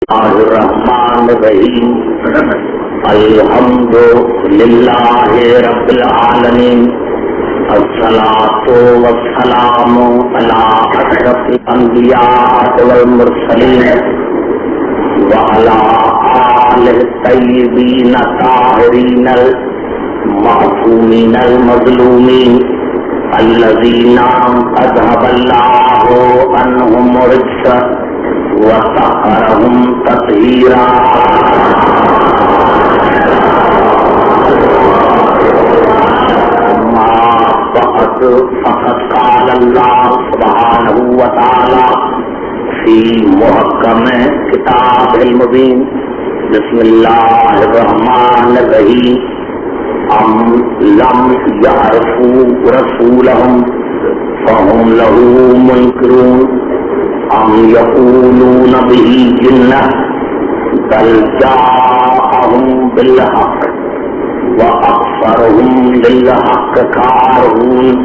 الرحمن الرحیم الحمد للہ رب العالمین الصلاۃ والسلام علی اشرف الانبیاء والمرسلین وعلی آلہ الطیبین الطاہرین المعصومین المظلومین الذین اذهب اللہ عنہم الرجس وطهرهم تطهيرا ما بعد فقد قال الله سبحانه وتعالى في محكم كتاب المبين بسم الله الرحمن الرحيم أم لم يعرفوا رسولهم فهم له منكرون ام یقولون به جنہ بل جاءهم بالحق واکثرهم للحق کارہون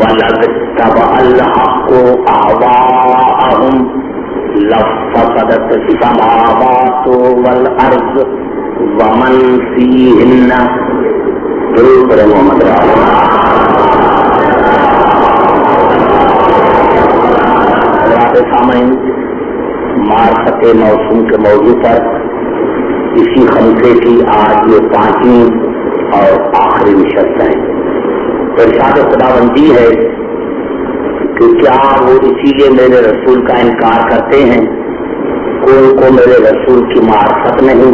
ولو اتبع الحق اہواءهم لفسدت السماوات والارض ومن فیہن. درود پر محمد سامعین، معرفت موسوم کے موضوع پر اسی خمسے کی آج یہ 5ویں اور آخری نشست ہے. ارشاد خداوندی ہے کہ کیا وہ اسی لیے میرے رسول کا انکار کرتے ہیں کوئی کو میرے رسول کی معرفت نہیں،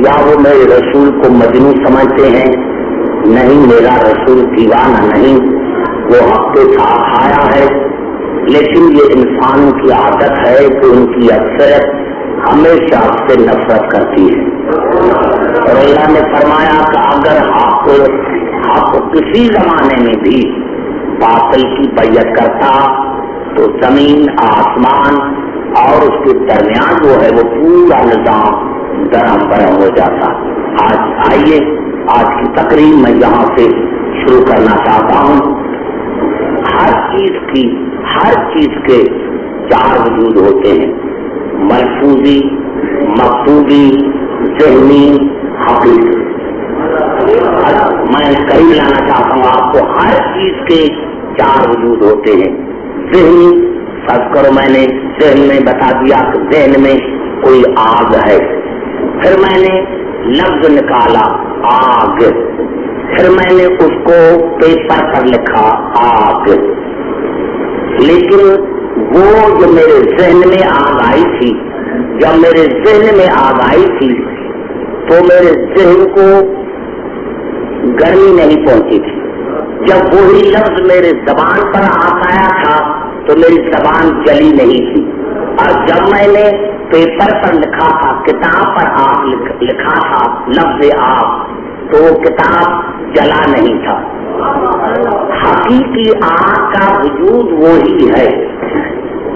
یا وہ میرے رسول کو مجنون سمجھتے ہیں؟ نہیں، میرا رسول دیوانہ نہیں، وہ حق کے ساتھ آیا ہے. لیکن یہ انسانوں کی عادت ہے کہ ان کی اکثریت ہمیشہ اس سے نفرت کرتی ہے. اور اللہ نے فرمایا کہ اگر حق کسی زمانے میں بھی باطل کی بیعت کرتا تو زمین آسمان اور اس کے درمیان جو ہے وہ پورا نظام درہم برہم ہو جاتا. آج آئیے آج کی تقریر میں یہاں سے شروع کرنا چاہتا ہوں. ہر چیز کے 4 وجود ہوتے ہیں: ملفوظی، مقصودی، ذہنی، حقیقی. میں قریب لانا چاہتا ہوں آپ کو. ہر چیز کے 4 وجود ہوتے ہیں. ذہنی، فرض کرو میں نے ذہن میں بتا دیا کہ ذہن میں کوئی آگ ہے، پھر میں نے لفظ نکالا آگ، پھر میں نے اس کو پیپر پر لکھا آگ. لیکن وہ جو میرے ذہن میں آگ آئی تھی، جب میرے ذہن میں آگ آئی تھی تو میرے ذہن کو گرمی نہیں پہنچی تھی. جب وہی لفظ میرے زبان پر آیا تھا تو میری زبان جلی نہیں تھی. اور جب میں نے پیپر پر لکھا تھا، کتاب پر آگ لکھا تھا لفظ آگ، تو وہ کتاب جلا نہیں تھا. حقیقی آگ کا وجود وہی ہے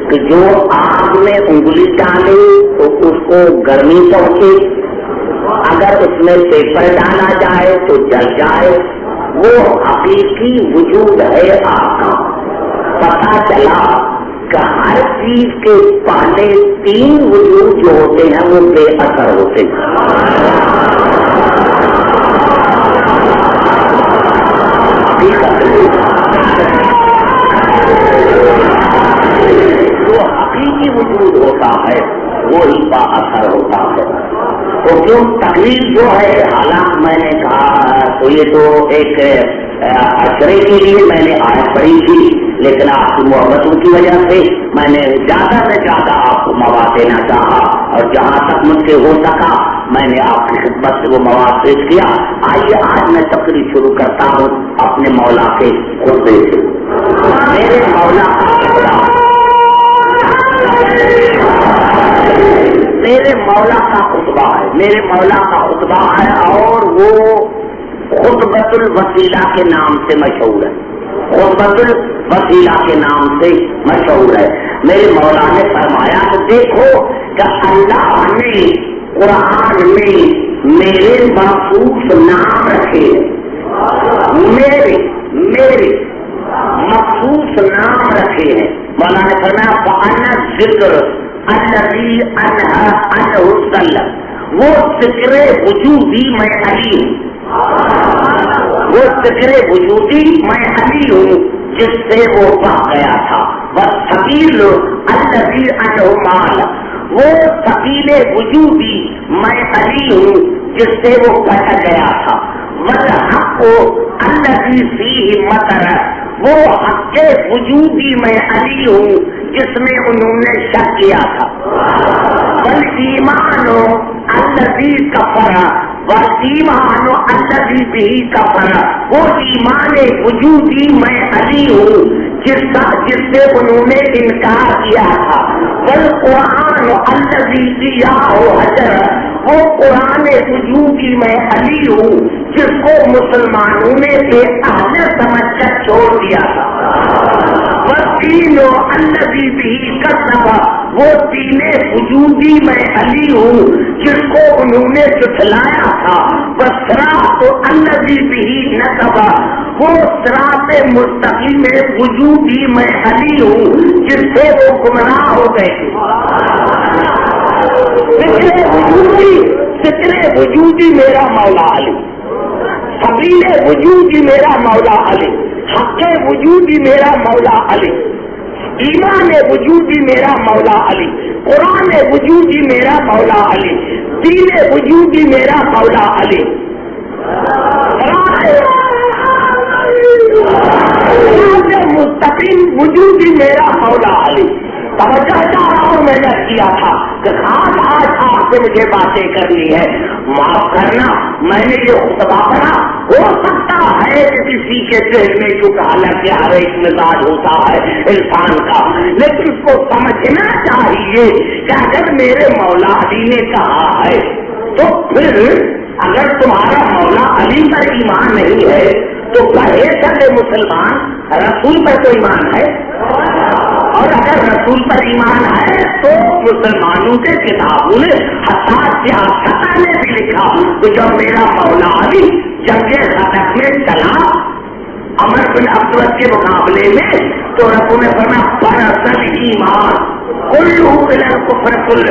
کہ جو آگ میں انگلی ڈالے تو اس کو گرمی پہنچے، اگر اس میں پیپر ڈالا جائے تو جل جائے. وہ حقیقی وجود ہے آگ کا. پتہ چلا کہ ہر چیز کے پہلے 3 وجود جو ہوتے ہیں وہ بے اثر ہوتے ہیں. جو حقیقی وجود ہوتا ہے وہی با اثر ہوتا ہے. تو کیوں تقریر جو ہے، حالانکہ میں نے کہا تو یہ تو ایک اشرے کے لیے میں نے آیت پڑھی تھی، لیکن آپ کی محبتوں کی وجہ سے میں نے زیادہ سے زیادہ آپ کو مواد دینا چاہا، اور جہاں تک مجھ سے ہو سکا میں نے آپ کی خدمت سے وہ مواد پیش کیا. آئیے آج میں تقریر شروع کرتا ہوں اپنے مولا کے خطبے سے. میرے مولا کا خطبہ، میرے مولا کا خطبہ ہے، میرے مولا کا خطبہ ہے، اور وہ خطبۃ الوسیلہ کے نام سے مشہور ہے. خطبۃ الوسیلہ کے نام سے مشہور ہے. میرے مولا نے فرمایا کہ دیکھو کہ اللہ نے قرآن میں میرے مخصوص نام رکھے، میرے مخصوص نام رکھے ہیں. مولانا نے فرمایا فانا ذکر الذی انہا عنہ السلم، وہ ذکر وجودی میں علی ہوں، وہ ذکر وجودی میں علی ہوں جس سے وہ بچ گیا تھا. والسبیل الذی عنہ مال، وہ سبیل وجودی میں علی ہوں جس سے وہ بچ گیا تھا. والحق الذی فیہ مطر، وہ حق وجودی میں علی ہوں جس میں انہوں نے شک کیا تھا. والایمان الذی کفر، والایمان الذی بہ کفر، وہ ایمان وجودی میں علی ہوں جس سے انہوں نے انکار کیا تھا. والقرآن الذی ایاہ حجر، وہ قرآن وجودی میں علی ہوں جس کو مسلمانوں نے بے اہل سمجھ کر چھوڑ دیا تھا. والدین الذی بہ کذب، وہ دین وجودی میں علی ہوں جس کو انہوں نے جھٹلایا تھا. والصراط الذی بہ نکب، وہ صراط مستقیم وجودی میں علی ہوں جس سے وہ گمراہ ہو گئے. ذکر وجودی میرا مولا علی، سبیل وجودی میرا مولا علی، حق وجودی میرا مولا علی، ایمان وجودی میرا مولا علی، قرآن وجودی میرا مولا علی، دین وجودی میرا مولا علی، مستقیم وجودی میرا مولا علی. توجہ چاہ رہا ہوں، میں نے کیا تھا کہ خاص آج آپ سے مجھے باتیں کرنی ہے. معاف کرنا، میں نے یہ خطبہ پڑھا، ہو سکتا ہے کہ کسی کے دل میں چکا، حالانکہ ہر ایک مزاج ہوتا ہے انسان کا، لیکن اس کو سمجھنا چاہیے کہ اگر میرے مولا علی نے کہا ہے تو پھر اگر تمہارا مولا علی پر ایمان نہیں ہے تو کہے سکے مسلمان رسول پر تو ایمان ہے، اور اگر رسول پر ایمان ہے تو مسلمانوں کے کتابوں نے حتیٰ نے بھی لکھا کہ جب میرا مولا علی جنگ خندق میں چلا عمر بن عبدالعزیز کے مقابلے میں تو رسول نے فرمایا برسل ایمان کلہ الی الکفر کل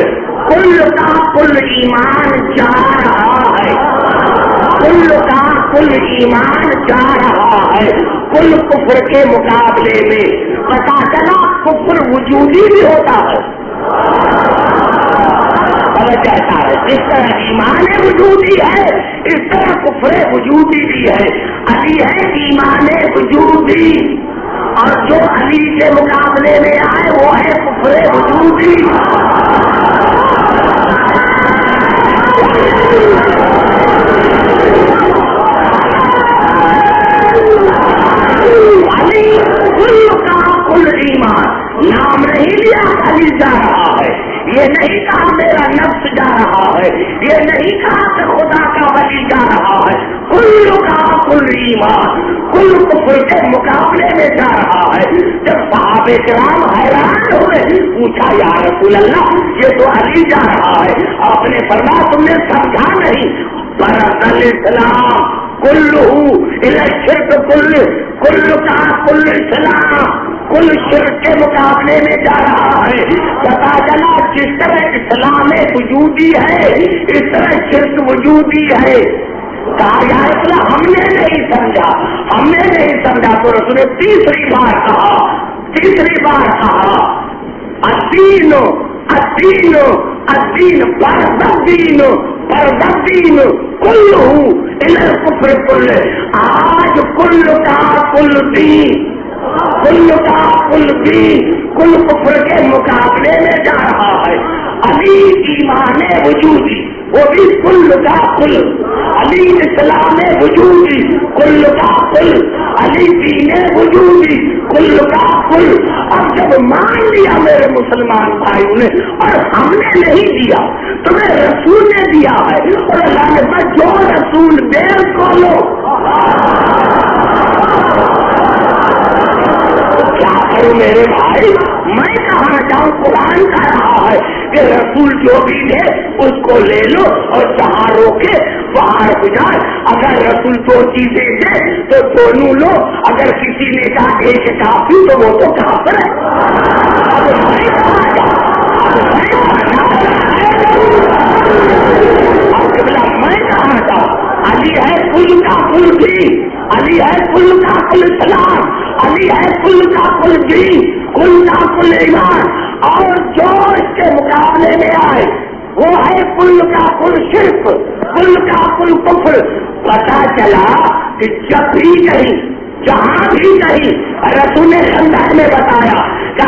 کا کل ایمان جا رہا ہے، کل کا کل ایمان جا رہا ہے کل کفر کے مقابلے میں. پتا چلا کفر وجودی بھی ہوتا ہے، کہتا ہے جس طرح ایمان وجودی ہے اس طرح کفر وجودی بھی ہے. علی ہے ایمان وجودی، اور جو علی کے مقابلے میں آئے وہ ہے کفر وجودی. علی کل کا کل ایمان، نام نہیں لیا علی جا رہا ہے، یہ نہیں کہا میرا نفس جا رہا ہے، یہ نہیں کہا کہ خدا کا ولی جا رہا ہے، کل کا کل ایمان کل کفر کے مقابلے میں جا رہا ہے. جب صحابہ کرام حیران ہوئے، پوچھا یا رسول اللہ یہ تو علی جا رہا ہے، آپ نے فرمایا تم نے سمجھا نہیں، برسل اسلام کلہ الی الشرک کل کا کل اسلام کل شرک کے مقابلے میں جا رہا ہے. پتا چلا جس طرح اسلام وجودی ہے اس طرح شرک وجودی ہے. کہا یا رسول اللہ ہم نے نہیں سمجھا، ہم نے نہیں سمجھا. تو رسول نے تیسری بار کہا الدین الدین الدین پردین پردین کلہ الی الکفر کل. آج کل کا کل دین، کل کا کل دین کل کفر کے مقابلے میں جا رہا ہے. علی ایمان وجودی وہ بھی کل کا کل، علی اسلام وجودی کل کا کل، علی دین وجودی کل کا کل. اب جب مان لیا میرے مسلمان بھائیوں نے اور ہم نے نہیں دیا، تمہیں رسول نے دیا ہے، اور اللہ نے بس جو رسول دے اس کو لو. کیا کروں میرے بھائی، میں کہاں جاؤں؟ قرآن کہہ رہا ہے کہ رسول جو بھی دے اس کو لے لو اور جہاں روکے وہاں رک جائے. اگر رسول دو چیزیں دے تو دونوں لو، اگر کسی نے کہا ایک کافی تو وہ تو کافر ہے. میں کہاں تھا؟ علی ہے کل کا کل دین، علی ہے کل کا کل اسلام، علی ہے کل کا کل دین، کل کا کل ایمان، اور جو اس کے مقابلے میں آئے وہ ہے کل کا کل شرک، کل کا کل کفر۔ پتا چلا کہ جب بھی کہیں جہاں بھی کہیں رسول نے خندق میں بتایا کہ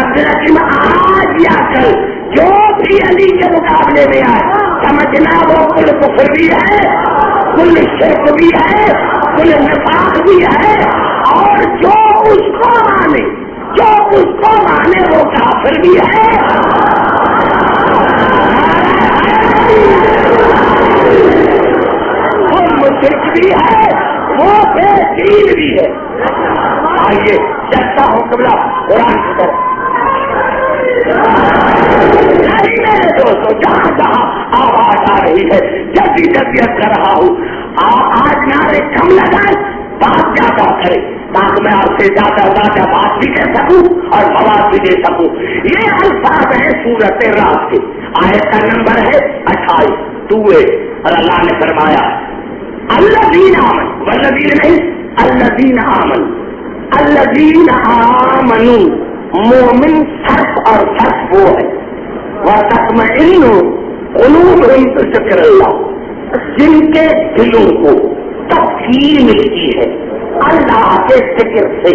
آج یا کل جو بھی علی کے مقابلے میں آئے سمجھنا وہ کل کفر بھی ہے، کل شرک بھی ہے، کل نفاق بھی ہے، اور جو اس کو مانے، جو اس کو مانے وہ کافر بھی ہے، وہ مشرک بھی ہے، وہ بے دین بھی ہے۔ آئیے چلتا ہوں قبلہ قرآن کی طرف۔ میرے دوستوں جہاں جہاں آواز آ رہی ہے جلدی جلدی کر رہا ہوں، آج نعرے کم لگائے، بات زیادہ کرے تاکہ میں آپ سے زیادہ زیادہ بات بھی کر سکوں اور مواد بھی دے سکوں۔ یہ الفاظ ہے سورت رات کے، آیت کا نمبر ہے 28 2 اور اللہ نے فرمایا الذین آمنوا، والذین نہیں الذین آمنوا، الذین آمنوا، مومن صرف اور صرف وہ ہے، وتطمئن قلوبہم بذکر اللہ، جن کے دلوں کو تسکین ملتی ہے اللہ کے ذکر سے۔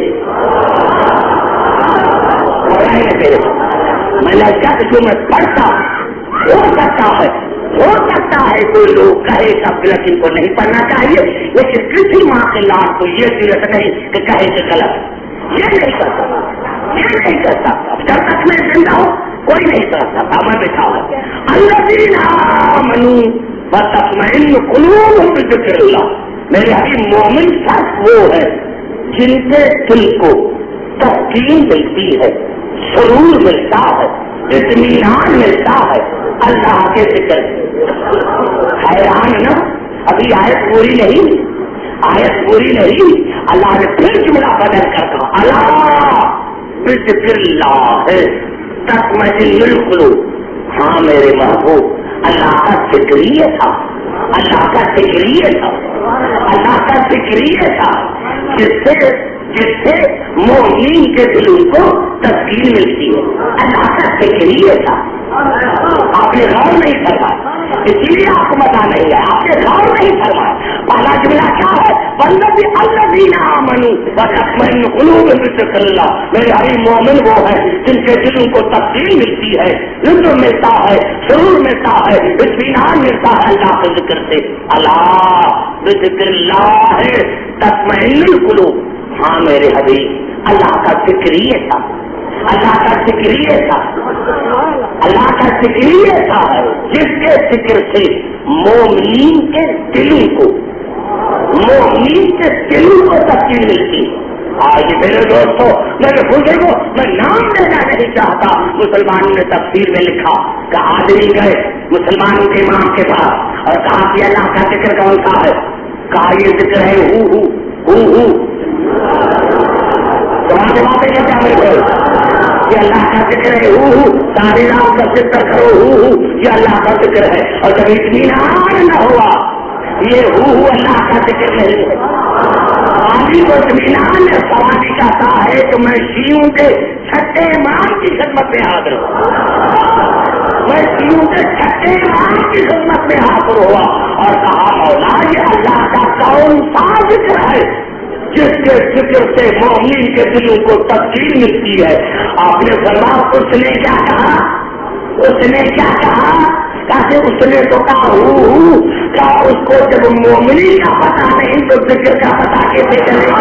میں لگتا کہ جو میں پڑھتا ہو سکتا ہے کوئی لوگ کہے سب غلط، ان کو نہیں پڑھنا چاہیے، لیکن کسی ماں کے لاڈ کو یہ ضرورت نہیں کہ کہے کہ غلط، یہ نہیں کرتا، یہ نہیں کرتا۔ جب تک میں زندہ ہوں کوئی نہیں کر سکتا، میں بیٹھا ہوں۔ الذین آمنوا وتطمئن قلوبہم بذکر اللہ، میرے حبیب مومن صرف وہ ہے جن کے دل کو تسکین ملتی ہے، سرور ملتا ہے، اطمینان ملتا ہے اللہ کے ذکر سے۔ حیران نا، ابھی آیت پوری نہیں، آیت پوری نہیں، اللہ نے پھر جملہ بدل کر کہا اللہ بذکر اللہ تطمئن القلوب۔ ہاں میرے محبوب، اللہ کا ذکر یہ تھا، اللہ کا ذکر یہ تھا، اللہ کا ذکر یہ تھا جس سے مومنین کے دلوں کو تسکین ملتی ہے، اللہ کا ذکر یہ تھا۔ آپ نے غور نہیں فرمایا، اسی لیے آپ کو مزہ نہیں ہے، آپ نے غور نہیں فرمایا۔ پہلا جملہ کیا ہے؟ الذین آمنوا وتطمئن قلوبہم بذکر اللہ، میرے بھائی مومن وہ ہے جن کے دلوں کو تسکین ملتی ہے، لطف ملتا ہے، سرور ملتا ہے، اطمینان ملتا ہے اللہ کے ذکر سے۔ اللہ بذکر اللہ تطمئن القلوب۔ ہاں میرے حبیب، اللہ کا ذکر یہ تھا، اللہ کا ذکر یہ تھا، اللہ کا ذکر یہ تھا جس کے ذکر سے مومنین کے دلوں کو، مومنین کے دلوں کو تسکین ملتی۔ آج میرے دوستوں، میرے بزرگوں، میں نام لینا نہیں چاہتا، مسلمانوں نے تفسیر میں لکھا کہ آدمی گئے مسلمانوں کے امام کے پاس اور کہا کہ اللہ کا ذکر کون سا ہے؟ کہا یہ ذکر ہے ہو تمہارے باتیں کیا میرے بھائی، یہ اللہ کا ذکر ہے ہو سارے رات کا ذکر کرو ہو، یہ اللہ کا ذکر ہے۔ اور جب اطمینان نہ ہوا، یہ ہو اللہ کا ذکر نہیں ہے۔ آدمی کو اطمینان سواری چاہتا ہے تو میں شیعوں کے چھٹے امام کی خدمت میں حاضر ہوں، میں شیعوں کے چھٹے امام کی خدمت میں حاضر ہوا اور کہا مولا یہ اللہ کا کون سا ذکر ہے جس کے ذکر سے مومنین کے دلوں کو تسکین ملتی ہے؟ آپ نے فرمایا اس نے کیا کہا؟ اس نے کیا کہا؟ کہتے اس نے تو کہا کیا اس کو جب مومنین کا پتا نہیں تو ذکر کا پتا کیسے چلے گا؟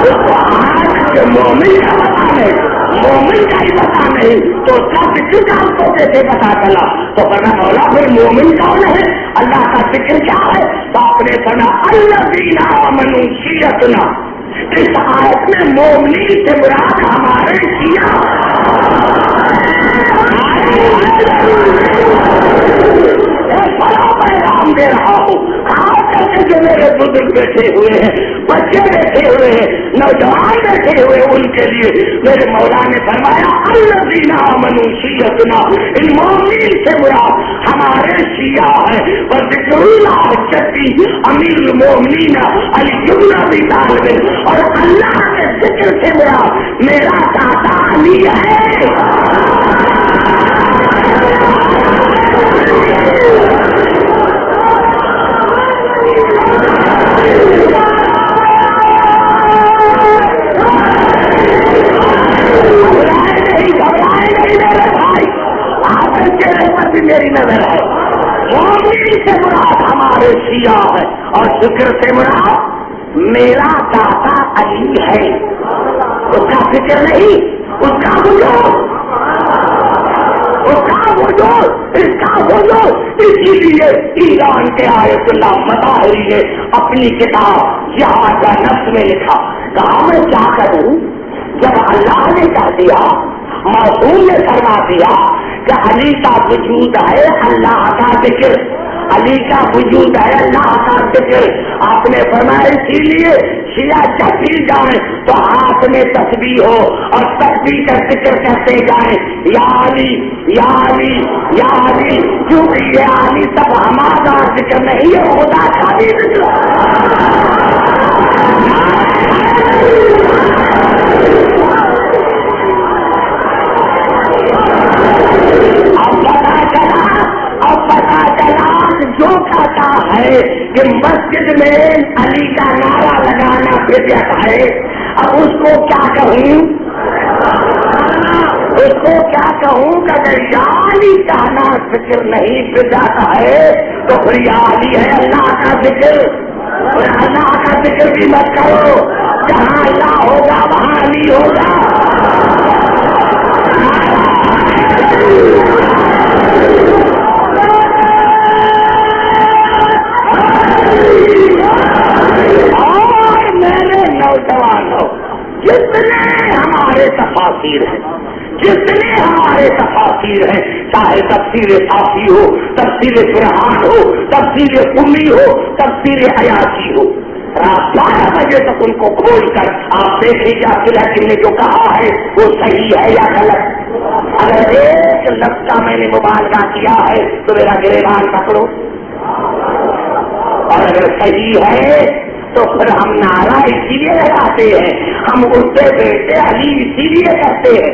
اس کو آج مومن کا پتا نہیں، مومن کا ہی پتا نہیں تو سب ذکر کا اس کو کیسے پتا چلا؟ تو فرمایا مولا پھر مومن کون ہے؟ اللہ کا ذکر کیا ہے؟ تو آپ نے فرمایا الذین آمنوا شیعتنا، اس آیت میں مومنین سے مراد ہمارے شیعہ۔ بڑا پیغام دے رہا ہوں، خاص کر کے جو میرے بزرگ بیٹھے ہوئے ہیں، بچے بیٹھے ہوئے ہیں، نوجوان بیٹھے ہوئے ان کے لیے میرے مولا نے فرمایا الذین آمنوا شیعتنا، ان مومنین سے مراد ہمارے شیعہ ہے، وذکر اللہ جدی امیر المومنین علی بن ابی طالب، اور اللہ کے ذکر سے مراد میرا دادا علی ہے۔ میری نظر ہے مومنین سے مراد ہمارے شیعہ ہے، اور ذکر سے مراد میرا دادا علی ہے۔ اس کا فکر نہیں، اس کا وجود، اس کا وجود، اس کا وجود۔ اسی لیے ایران کے آیت اللہ مطہری نے اپنی کتاب جہاد کا نفس میں لکھا، کہا میں کیا کروں جب اللہ نے کہہ دیا، معصوم نے فرما دیا کہ علی کا وجود ہے اللہ کا ذکر، علی کا وجود ہے اللہ کا ذکر۔ آپ نے فرمایا اسی لیے شیعہ جب بھی جائیں تو ہاتھ میں تسبیح ہو اور تسبیح کا ذکر کرتے جائیں، یا علی یا علی یا علی، کیونکہ یہ علی سب ہمارا ذکر نہیں ہے، خدا کا بھی ذکر۔ جو کہتا ہے کہ مسجد میں علی کا نعرہ لگانا بدعت ہے، اب اس کو کیا کہوں، اس کو کیا کہوں کہ اگر یا علی کہنا ذکر نہیں بدعت ہے تو پھر یا علی ہے اللہ کا ذکر، اور اللہ کا ذکر بھی مت کرو، جہاں اللہ ہوگا وہاں علی ہوگا۔ جتنے ہمارے تفاسیر ہیں، جتنے ہمارے تفاسیر ہیں، چاہے تفسیر صافی ہو، تفسیر فرحان ہو، تفسیر امی ہو، تفسیر عیاشی ہو، رات 12 بجے تک ان کو کھول کر آپ دیکھیں کہ عبد الحکیم نے جو کہا ہے وہ صحیح ہے یا غلط۔ اگر ایک لفظ کا میں نے مبالغہ کیا ہے تو میرا گریبان پکڑو، اور اگر صحیح ہے تو پھر ہم نعرہ اسی لیے لگاتے ہیں، ہم اٹھتے بیٹھتے علی اسی لیے کرتے ہیں۔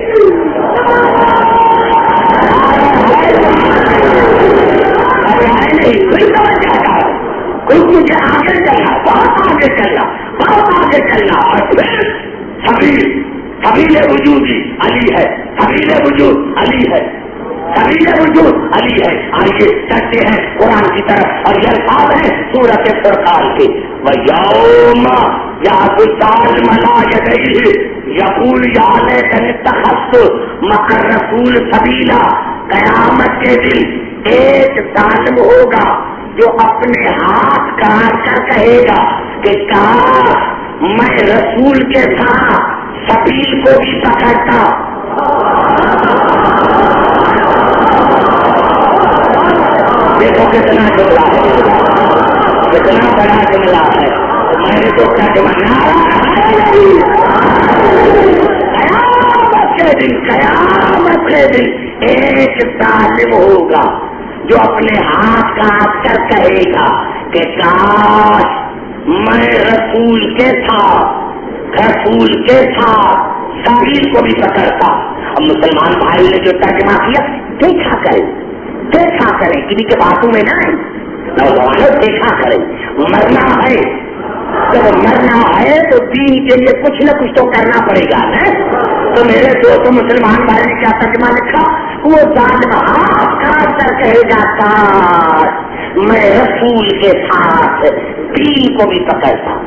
نہیں کوئی سمجھ جاتا ہے، کوئی مجھے آگے چلنا، بہت آگے چلنا، بہت آگے چلنا، اور پھر سبیل وجودی علی ہے، سبیل وجود علی ہے، سبیل وجود علی ہے۔ آئیے چلتے ہیں قرآن کی طرف، اور یہ الفاظ ہیں سورۃ فرقان کے، وَيَوْمَ يَأْتِ الظَّالِمُ عَلَىٰ يَدَيْهِ يَقُولُ يَا لَيْتَنِي اتَّخَذْتُ مَعَ الرَّسُولِ سَبِيلًا۔ قیامت کے دن ایک ظالم ہوگا جو اپنے ہاتھ کاٹ کر کہے گا کہ کاش میں رسول کے ساتھ سبیل کو بھی پکڑتا۔ دیکھو کتنا جملہ ہے، کتنا بڑا جملہ ہے، میں نے تو کیا قیامت کے دن ایک ظالم ہوگا جو اپنے ہاتھ کاٹ کر کہے گا کہ کاش میں رسول کے ساتھ سبیل کو بھی پکڑتا۔ اب مسلمان بھائی نے جو ترجمہ کیا دیکھا کریں کنہیں کے باتوں میں نہ نوجوانوں دیکھا کریں، مرنا ہے جب مرنا ہے تو دین کے لیے کچھ نہ کچھ تو کرنا پڑے گا نا۔ تو میرے دوستوں مسلمان بھائی نے کیا ترجمہ لکھا، وہ ظالم ہاتھ کاٹ کر کہے گا کاش میں رسول کے ساتھ دین کو بھی پکڑتا۔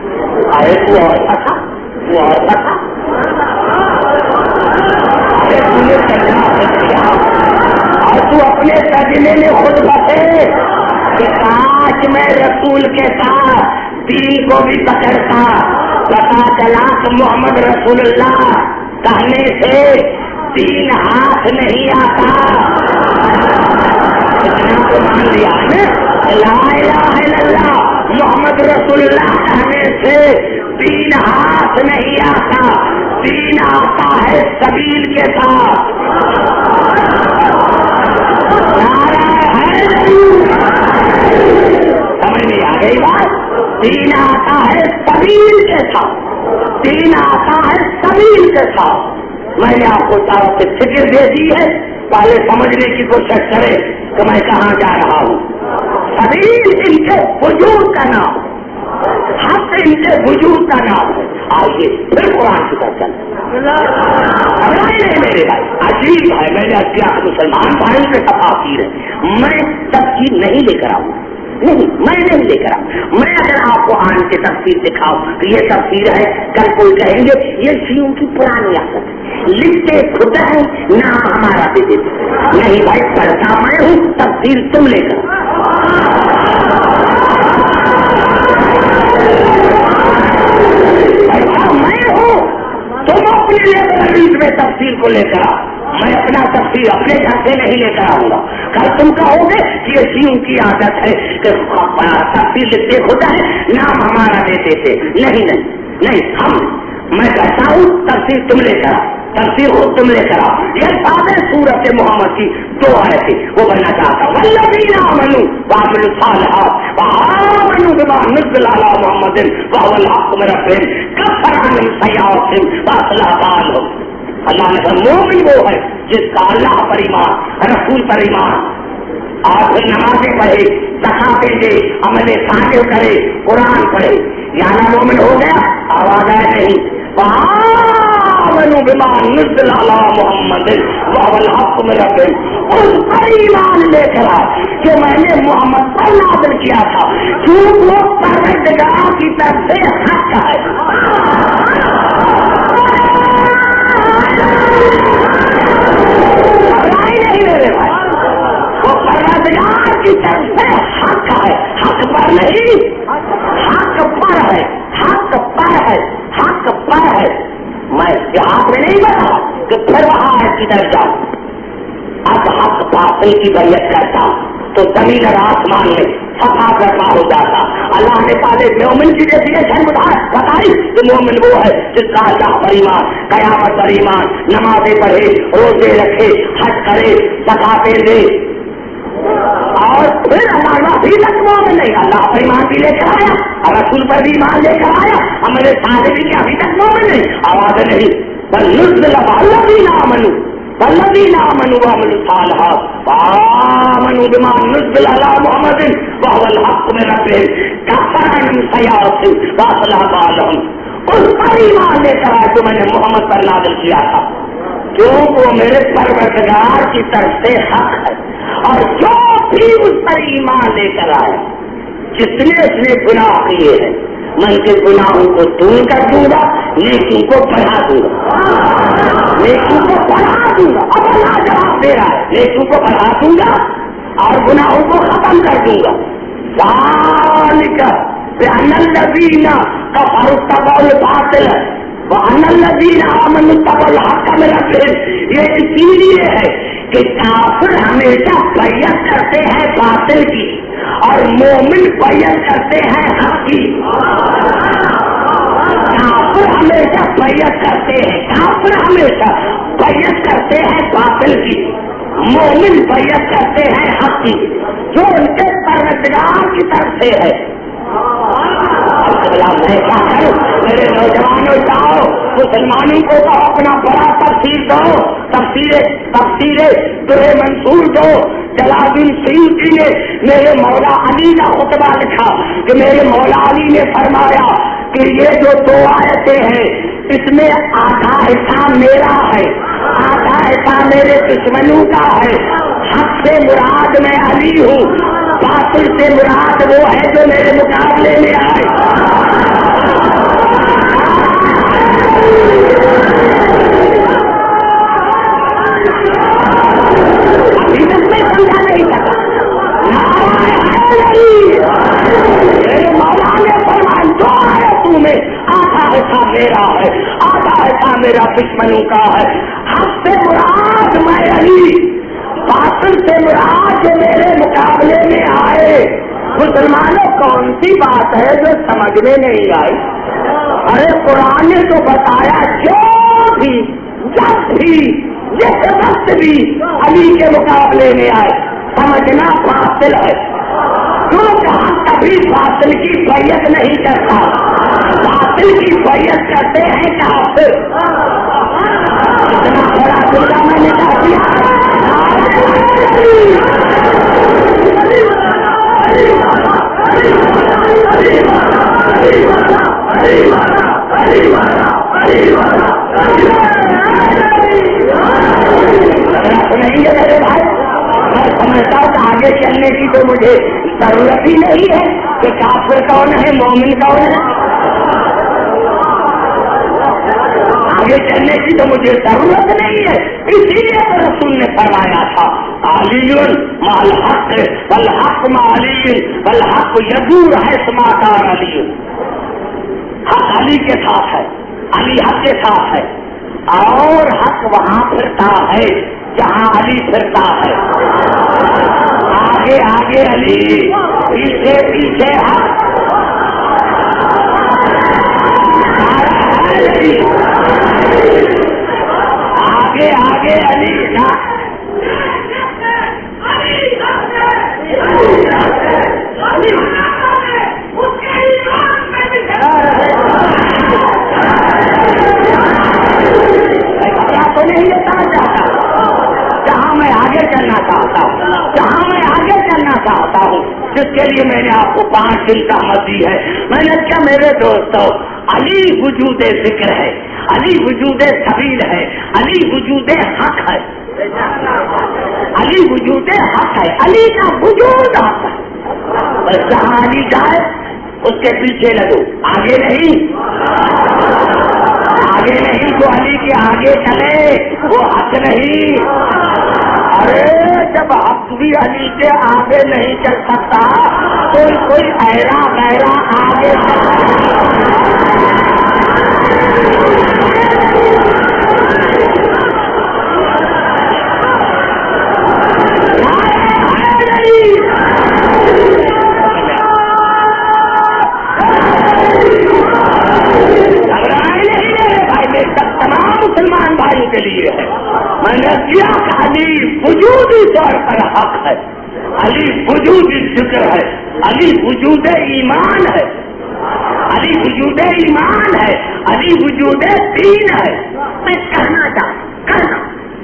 ارے تو اور پتا، وہ اور پتا، ارے تم نے ترجمہ کیا اور تو اپنے ترجمے میں خود بتے کہ کاش میں رسول کے ساتھ دین کو بھی پکڑتا۔ پتا چلا کہ محمد رسول اللہ کہنے سے دین ہاتھ نہیں آتا۔ اتنا تو مان لیا نا، لا الہ الا اللہ محمد رسول اللہ کہنے سے دین ہاتھ نہیں آتا، دین آتا ہے سبیل کے ساتھ. سمجھ نہیں آ گئی بات؟ دین آتا ہے سبیل کے ساتھ، دین آتا ہے سبیل کے ساتھ. میں نے آپ کو چاروں سے فکر دے دی ہے، پہلے سمجھنے کی کوشش کرے کہ میں کہاں جا رہا ہوں. سبیل ان کے وجود کا نام، حق ان کے وجود کا نام ہے. آئیے پھر قرآن کی طرف چلیں. نہیں میرے بھائی، عجیب ہے، میں نے کیا مسلمان بھائی کے تفاسیر ہے، میں تفسیر نہیں لے کر آؤں، نہیں میں نہیں لے کر آؤں. میں اگر آپ کو آن کے تفسیر دکھاؤں کہ یہ تفسیر ہے، کل کوئی کہیں گے یہ شیعوں کی پرانی عادت ہے، لکھتے خود ہیں نام ہمارا دے دیتے. نہیں بھائی، پڑھتا میں ہوں، تفسیر تم لے کر. میں ہوں، تم اپنے لیے میں تفسیر کو لے کر آؤ. میں اپنا تفسیر اپنے گھر سے نہیں لے کر آؤں گا. کل تم کہو گے کہ یہ شیعوں کی عادت ہے کہ تفسیر لکھتے خود ہے نام ہمارا دیتے تھے. نہیں نہیں نہیں، میں کہتا ہوں تفسیر تم لے کر آؤ، تفسیر خود تم لے کر آؤ. یہ سارے سورت محمد کی 2 آیتیں وہ بننا چاہتا ہوں. والذین آمنوا وعملوا الصالحات وآمنوا بما نزل علی محمد وهو الحق من ربهم کفر عنهم سیئاتهم واصلح بالهم. اللہ نے کہا مومن وہ ہے جس کا اللہ پر ایمان، رسول پر ایمان، اور پھر نمازیں پڑھے، زکاتیں دے، عمل صالح کرے، قرآن پڑھے. یہاں مومن ہو گیا، آواز آئے نہیں. وآمنوا بما نزل علی محمد وهو الحق من ربهم، اس پر ایمان لے کر آئے جو میں نے محمد پر نازل کیا تھا، کیوں وہ پروردگار کی طرف سے حق ہے. نہیں میرے بھائی، وہ پروردگار کی طرف سے حق ہے، حق پر نہیں، حق پر ہے، حق پر ہے، حق پر ہے. میں جہاز میں نہیں بڑھا کہ پھر وہاں کی طرف جاؤں. اب حق باطل کی بیعت کرتا تو زمین اور آسمان میں صفا کرنا ہو جاتا. اللہ نے پہلے مومن کی ڈیفینیشن بتائی کہ مومن وہ ہے جس کا اللہ پر ایمان، قیامت پر ایمان، نمازیں پڑھے، روزے رکھے، حج کرے، زکاتیں دے. اور پھر اللہ ابھی تک مومن نہیں، اللہ پر ایمان بھی لے کر آیا اور رسول پر بھی ایمان لے کر آیا، ہمارے ساتھ بھی ابھی تک مومن نہیں. آواز نہیں. والذین آمنوا وعملوا الصالحات وآمنوا بما نزل على محمد وهو الحق من ربهم كفر عنهم سيئاتهم واصلح بالهم. اس پر ایمان لے کر آئے جو میں نے محمد پر نازل کیا تھا، جو وہ میرے پروردگار کی طرف سے حق ہے. اور جو بھی اس پر ایمان لے کر آئے، جتنے اس نے گناہ کیے ہیں میں ان کے گناہوں کو دور کر دوں گا، نیکیوں کو بڑھا دوں گا، نیکیوں کو بڑھا دوں گا. اب اللہ جواب دے رہا ہے، نیکیوں کو بڑھا دوں گا اور گناہوں کو ختم کر دوں گا. ذالک بأن الذین کفروا اتبعوا الباطل وأن الذین آمنوا اتبعوا الحق من ربهم. یہ اسی لیے ہے کہ کافر ہمیشہ بیعت کرتے ہیں باطل کی اور مومن بیعت کرتے ہیں حق کی. کافر ہمیشہ بیعت کرتے ہیں، کافر ہمیشہ بیعت کرتے ہیں باطل کی، مومن بیعت کرتے ہیں حق کی جو ان کے پروردگار کی طرف سے ہے. میں کیا کروں؟ میرے نوجوانوں جاؤ مسلمانوں کو تو اپنا بڑا تفسیر دو، تفسیر تمہیں منصور دو. جلال الدین سیوطی نے میرے مولا علی کا خطبہ لکھا کہ میرے مولا علی نے فرمایا کہ یہ جو 2 آیتیں ہیں اس میں آدھا حصہ میرا ہے، آدھا حصہ میرے دشمنوں کا ہے. حق سے مراد میں علی ہوں، باطل سے مراد وہ ہے جو میرے مقابلے میں آئے. ابھی تک میں سمجھا نہیں سکا. میرے مولا نے فرمایا 2 آیتوں میں آدھا حصہ میرا ہے، آدھا حصہ میرا دشمنوں کا ہے. حق سے مراد میں علی، باطل سے مراد جو میرے مقابلے میں آئے. مسلمانوں کون سی بات ہے جو سمجھ میں نہیں آئی؟ ارے قرآن نے تو بتایا جو بھی جب بھی جس وقت بھی علی کے مقابلے میں آئے سمجھنا باطل ہے، کیوں کہاں کبھی باطل کی بیعت نہیں کرتا، باطل کی بیعت کرتے ہیں کافر۔ اتنا بڑا جملہ میں نے کہا دیا۔ نہیں ہے میرے بھائی، میں سمجھتا ہوں کہ آگے چلنے کی تو مجھے ضرورت ہی نہیں ہے کہ کافر کون ہے مومن کون ہے، آگے چلنے کی تو مجھے ضرورت نہیں ہے۔ اسی لیے تو رسول نے فرمایا تھا علی مع الحق والحق مع علی والحق یدور حیث ما کان علی، حق علی کے ساتھ ہے، علی حق کے ساتھ ہے، اور حق وہاں پھرتا ہے جہاں علی پھرتا ہے۔ آگے آگے علی، پیچھے پیچھے حق، آگے آگے علی نا تو نہیں لیتا چاہتا، جہاں میں آگے چلنا چاہتا ہوں، جہاں میں آگے چلنا چاہتا ہوں، جس کے لیے میں نے آپ کو 5 دن کا مت دی ہے، میں نے کیا میرے دوستوں، علی وجود ذکر ہے، علی وجود سبیل ہے، علی وجود حق ہے، علی وجود حق ہے، علی کا وجود حق ہے۔ بس جہاں علی جائے اس کے پیچھے لگو، آگے نہیں، آگے نہیں، جو علی کے آگے چلے وہ حق نہیں۔ ارے جب حق بھی علی کے آگے نہیں چل سکتا تو کوئی ایرا غیرا آگے چل مسلمان بھائی کے لیے ہے، میں نے کیا کہ علی وجودی طور پر حق ہے، علی وجودی ذکر ہے، علی وجود ایمان ہے، علی وجود ایمان ہے، علی وجود دین ہے۔ میں کہنا چاہتا کرنا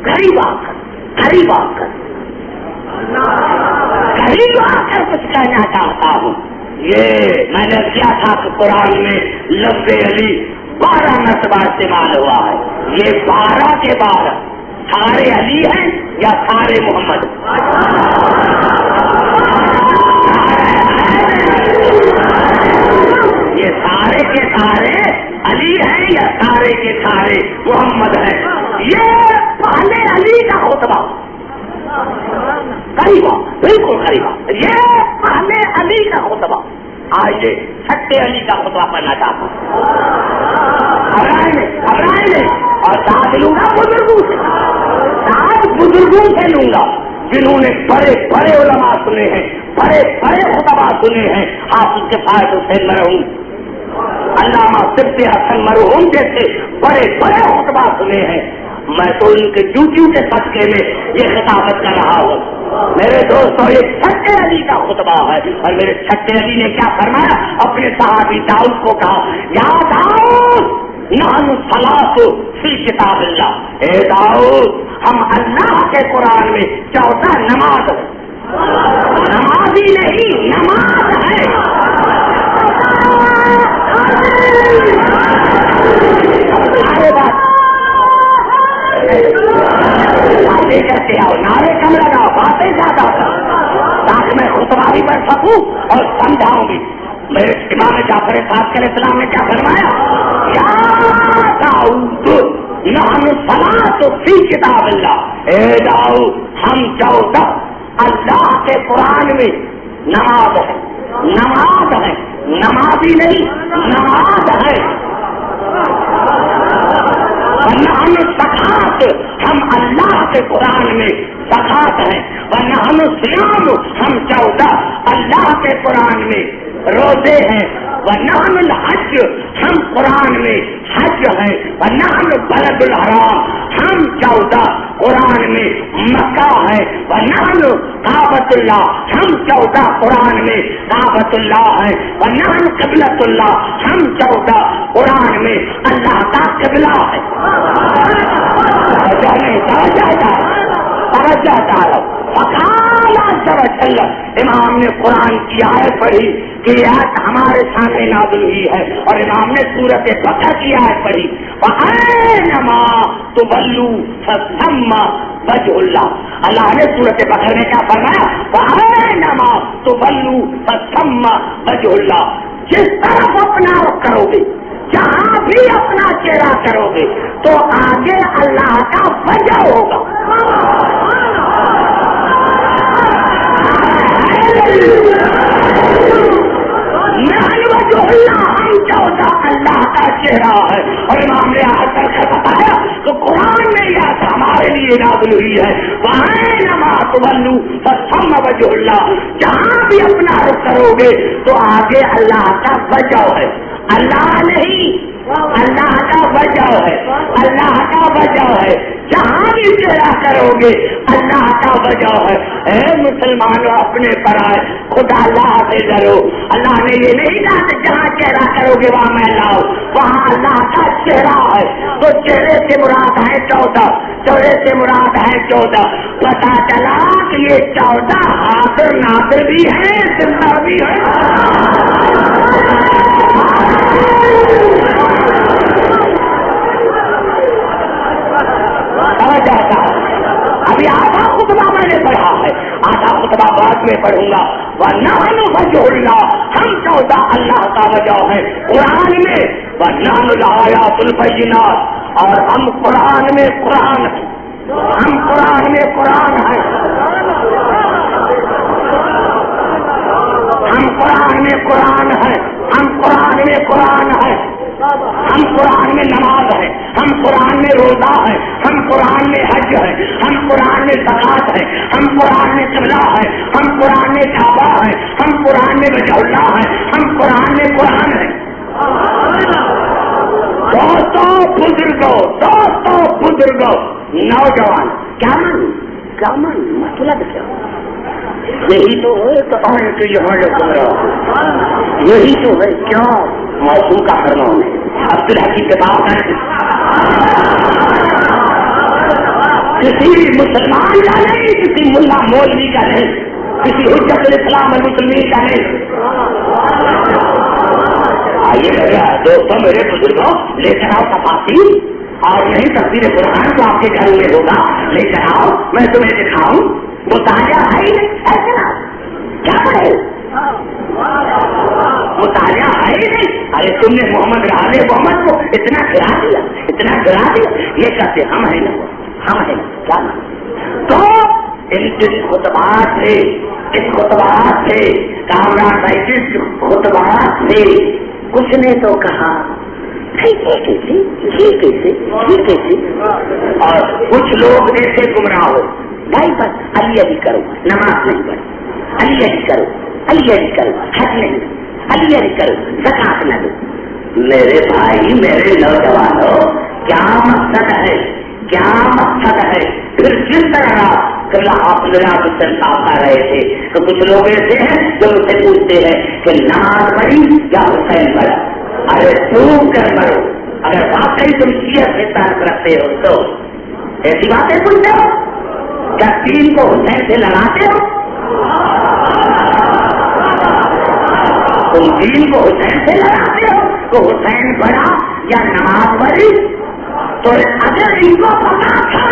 قریب آ کر قریب آ کر قریب آ کر کچھ کہنا چاہتا ہوں۔ یہ میں نے کیا تھا کہ قرآن میں لفظ علی 12 مرتبہ استعمال ہوا ہے، یہ 12 کے 12 سارے علی ہیں یا سارے محمد؟ یہ سارے کے سارے علی ہیں یا سارے کے سارے محمد ہیں؟ یہ پہلے علی کا خطبہ، قریبا بالکل قریبا، یہ پہلے علی کا خطبہ۔ آئیے چھٹے علی کا خطبہ پڑھنا چاہتا ہوں، ابرائے اور ساتھ لوں گا بزرگوں سے، ساتھ بزرگوں سے لوں گا جنہوں نے بڑے بڑے علماء سنے ہیں، بڑے بڑے خطبہ سنے ہیں، حافظ کفایت حسین مرحوم، علامہ صفت حسن مرحوم جیسے بڑے بڑے خطبہ سنے ہیں۔ میں تو ان کے جوتیوں کے صدقے میں یہ خطابت کر رہا ہوں۔ میرے دوستوں یہ چھٹے علی کا خطبہ ہے، اور میرے چھٹے علی نے کیا فرمایا؟ اپنے صحابی داؤد کو کہا، یا داؤد نحن ثلاث فی کتاب اللہ، اے داؤد ہم اللہ کے قرآن میں 14 نماز ہے، نمازی نہیں نماز ہے۔ باتیں کرتے آؤ، نعرے کم لگاؤ، باتیں زیادہ تاکہ میں خطبہ بھی پڑھ سکوں اور سمجھاؤں بھی۔ میرے امام جعفر صادق علیہ السلام نے کیا فرمایا؟ یا داؤد نحن ثلاث فی کتاب اللہ، اے داؤد ہم 14 اللہ کے قرآن میں نماز ہے، نماز ہے، نمازی نہیں نماز ہے۔ ونحن زکات، ہم اللہ کے قرآن میں زکات ہیں۔ ونحن صیام، ہم 14 اللہ کے قرآن میں روزے ہیں۔ ونحن الحج، ہم قرآن میں حج ہے، ونحن بلد الحرام، ہم 14 قرآن میں مکہ ہے، ونحن کعبۃ اللہ، ہم 14 قرآن میں کعبۃ اللہ ہے، ونحن قبلۃ اللہ، ہم 14 قرآن میں اللہ کا قبلہ ہے۔ امام نے قرآن کی آیت پڑھی کہ آیت ہمارے سامنے نازل ہوئی ہے، اور امام نے سورۃ بقرہ کی آیت پڑھی، وَأَيْنَمَا تُوَلُّوا فَثَمَّ وَجْهُ اللَّهِ۔ اللہ نے سورۃ بقرہ میں کیا فرمایا؟ وَأَيْنَمَا تُوَلُّوا فَثَمَّ وَجْهُ اللَّهِ، جس طرف اپنا رخ کرو گے، جہاں بھی اپنا چہرہ کرو گے، تو آگے اللہ کا وجہ ہوگا۔ ہم 14 اللہ کا چہرہ ہے، اور امام نے آج کر کے بتایا تو قرآن میں یہ ہمارے لیے نازل ہوئی ہے، وَأَيْنَمَا تُوَلُّوا فَثَمَّ وَجْهُ اللَّهِ، جہاں بھی اپنا رخ کرو گے تو آگے اللہ کا وجہ ہے، اللہ نہیں، اللہ کا وجہ ہے، اللہ کا وجہ ہے، جہاں بھی چہرہ کرو گے اللہ کا وجہ ہے۔ اے مسلمانوں، اپنے پرائے خدا اللہ سے ڈرو۔ اللہ نے یہ نہیں کہا کہ جہاں چہرہ کرو گے وہاں میں لاؤ، وہاں اللہ کا چہرہ ہے، تو چہرے سے مراد ہے 14، چہرے سے مراد ہے 14۔ پتا چلا کہ یہ 14 حاضر ناظر بھی ہے، زندہ بھی ہے۔ ابھی آدھا خطبہ میں نے پڑھا ہے، آدھا خطبہ بعد میں پڑھوں گا۔ وَنَحْنُ وَجْهُ اللَّهِ، ہم 14 اللہ کا وجہ ہے قرآن میں، وَنَحْنُ الْآيَاتُ الْبَيِّنَاتُ، اور ہم قرآن میں قرآن ہیں، ہم قرآن میں قرآن ہیں، ہم قرآن میں قرآن ہیں، ہم قرآن میں قرآن ہیں، ہم قرآن میں نماز ہے، ہم قرآن میں روزہ ہے، ہم قرآن میں حج ہے، ہم قرآن میں زکات ہے، ہم قرآن میں قبلہ ہے، ہم قرآن میں کعبہ ہے، ہم قرآن میں وجہ اللہ ہے، ہم قرآن میں قرآن ہے۔ دوستوں بزرگوں نوجوان، کیا من مطلب کیا؟ یہی تو ہے تو یہاں یہی تو ہے کیا موسم کا فرمان ہے۔ عبدالحکیم کتاب ہے، کسی مسلمان کا نہیں، کسی ملا مولوی کا نہیں، کسی حجت الاسلام المسلمین کا نہیں۔ آئیے دوستوں میرے بزرگوں، لے کر آؤ تفاصیل، اور نہیں تفسیر قرآن تو آپ کے گھروں میں ہوگا، لے کر آؤ میں تمہیں دکھاؤں۔ مطالعہ ہے ہی نہیں، ایسے نا کیا پڑھے؟ مطالعہ ہے ہی نہیں۔ ارے تم نے محمد راز محمد کو اتنا گرا دیا، اتنا گرا دیا، یہ کہتے ہم ہیں نا، ہم ہیں کیا؟ تو ان خطبات سے، اس خطبات سے کامران بھائی، جس خطبات سے کچھ نے تو کہا کیسے، اور کچھ لوگ ایسے گمراہ ہو بھائی، بس علی کرو، نماز نہیں پڑھو، علی کرو، حج نہیں، علی کرو، زکات نہ دو۔ میرے بھائی، میرے نوجوانوں، کیا مقصد ہے، کیا مقصد ہے؟ پھر جس طرح آپ آ رہے تھے تو کچھ لوگ ایسے ہیں جو مجھ سے پوچھتے ہیں کہ نماز پڑھی یا حسین پڑھا؟ ارے تم کر مرو، اگر واقعی تم شیعہ سے تعلق رکھتے ہو تو ایسی باتیں سنتے ہو؟ کیا دین کو حسین سے لگاتے ہو؟ تم دین کو حسین سے لگاتے ہو تو حسین پڑھا یا نماز پڑھی؟ تو اگر ان کو پتا تھا،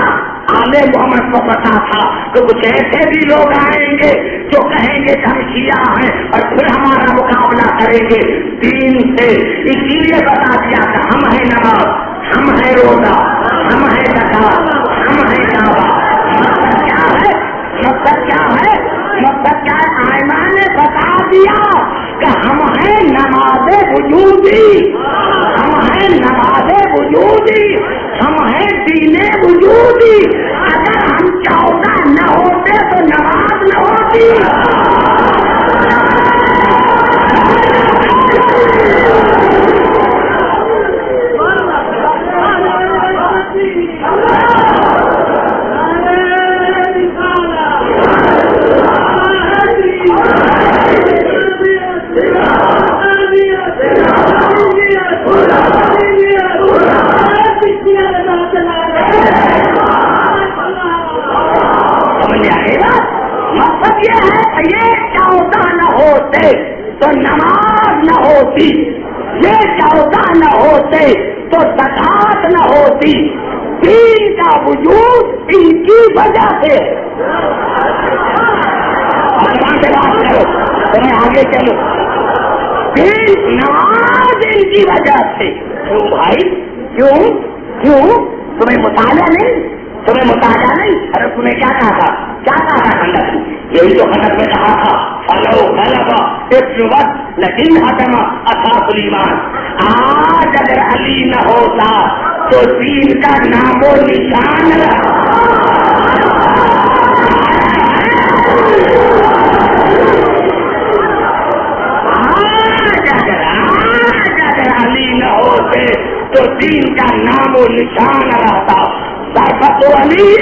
آل محمد کو پتا تھا، تو کچھ ایسے بھی لوگ آئیں گے جو کہیں گے کہ ہم شیعہ ہیں اور پھر ہمارا مقابلہ کریں گے دین سے۔ اسی لیے بتا دیا کہ ہم ہیں نماز، ہم ہیں روزہ، ہم ہیں زکات، ہم ہیں کعبہ۔ مقصد کیا ہے؟ مقصد کیا ہے؟ مقصد کیا ہے؟ آئمہ نے بتا دیا کہ ہم ہیں نماز وجودی، ہم ہیں نماز وجودی، ہم ہیں دین وجودی۔ اگر ہم 14 نہ ہوتے تو نماز نہ ہوتی۔ نماز نہ ہوتی، یہ چوتھا نہ ہوتے تو زکات نہ ہوتی، دین کا وجود ان کی وجہ سے۔ سے بات کرو، تمہیں آگے چلو، دین نماز ان کی وجہ سے۔ کیوں بھائی؟ کیوں تمہیں مطالعہ نہیں؟ تمہیں مطالعہ نہیں؟ ارے تمہیں کیا کہا تھا خندق؟ یہی تو خندق میں کہا تھا فلو غلبا ابن لیکن حتم اصحاب الایمان۔ آج اگر علی نہ ہوتا تو دین کا نام و نشان رہا۔ اگر علی نہ ہوتے تو دین کا نام و نشان رہتا۔ ضربت علی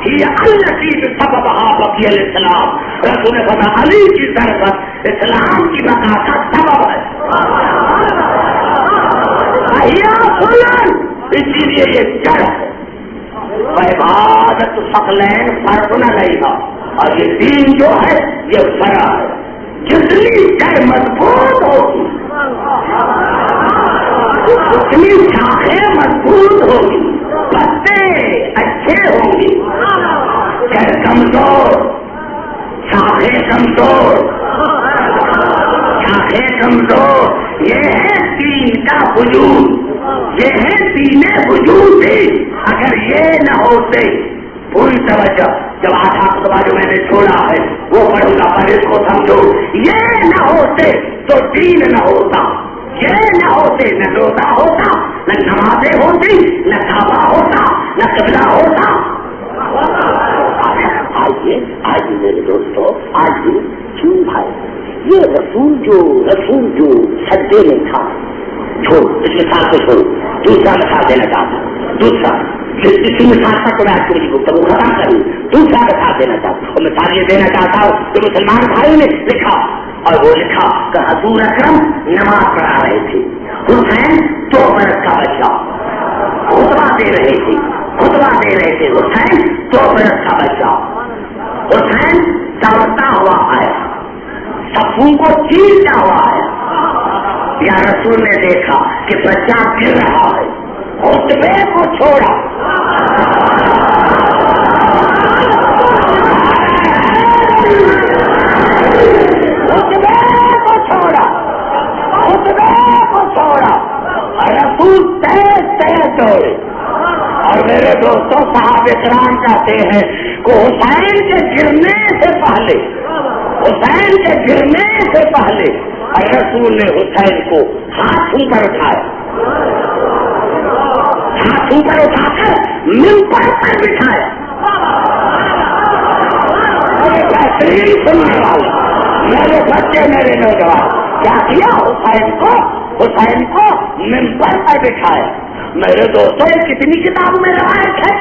ہی التي بسببها بقي الاسلام۔ رسول خدا علی کی ضربت اسلام کی بقا کا سبب ہے۔ اسی لیے یہ جڑ ہے۔ عبادت ثقلین فرق نہ لگا، اور یہ دین جو ہے یہ فرع ہے۔ جتنی جڑ مضبوط ہوگی، اتنی شاخیں مضبوط ہوگی، پتے اچھے ہوں گی۔ جڑ کمزور، شاخیں کمزور، شاخیں کمزور، یہ ہے دین کا وجود، یہ ہے دین وجود ہی۔ اگر یہ نہ ہوتے، پوری توجہ، جب آدھا خطبہ جو میں نے چھوڑا ہے وہ پڑھوں گا، پر اس کو سمجھو، یہ نہ ہوتے تو دین نہ ہوتا، یہ نہ ہوتے نہ روزہ ہوتا، نہ نمازیں ہوتی، نہ کعبہ ہوتا، نہ قبلہ ہوتا۔ آئیے میرے دوستو، آئیے۔ کیوں بھائی؟ یہ رسول جو سجدے میں تھا، چھوڑ اس مثال کو چھوڑو، دوسرا مثال دینا چاہتا ہوں، دوسرا اسی مثال تک میں آپ کی گفتگو ختم کروں، دوسرا مثال دینا چاہتا ہوں۔ مثال یہ دینا چاہتا ہوں کہ مسلمان بھائی نے لکھا، اور وہ لکھا کہ حضور اکرم نماز پڑھا رہے تھے، حسین 2 برس کا بچہ خطبہ دے رہے تھے، حسین 2 برس کا بچہ، حسین دوڑتا ہوا آیا، صفوں کو چیرتا ہوا آیا۔ یا رسول نے دیکھا کہ بچہ گر رہا ہے، خطبے کو چھوڑا، رسول تیز دوڑے۔ اور میرے دوستوں، صحابہ کرام کہتے ہیں کہ حسین کے گرنے سے پہلے رسول نے حسین کو ہاتھوں پر اٹھایا، ہاتھوں پر اٹھا کر منبر پر بٹھایا۔ بہترین سننے والے میرے بچے، میرے نوجوان، کیا کیا؟ حسین کو منبر پر بٹھایا۔ میرے دوستوں، کتنی کتابوں میں روایت ہے،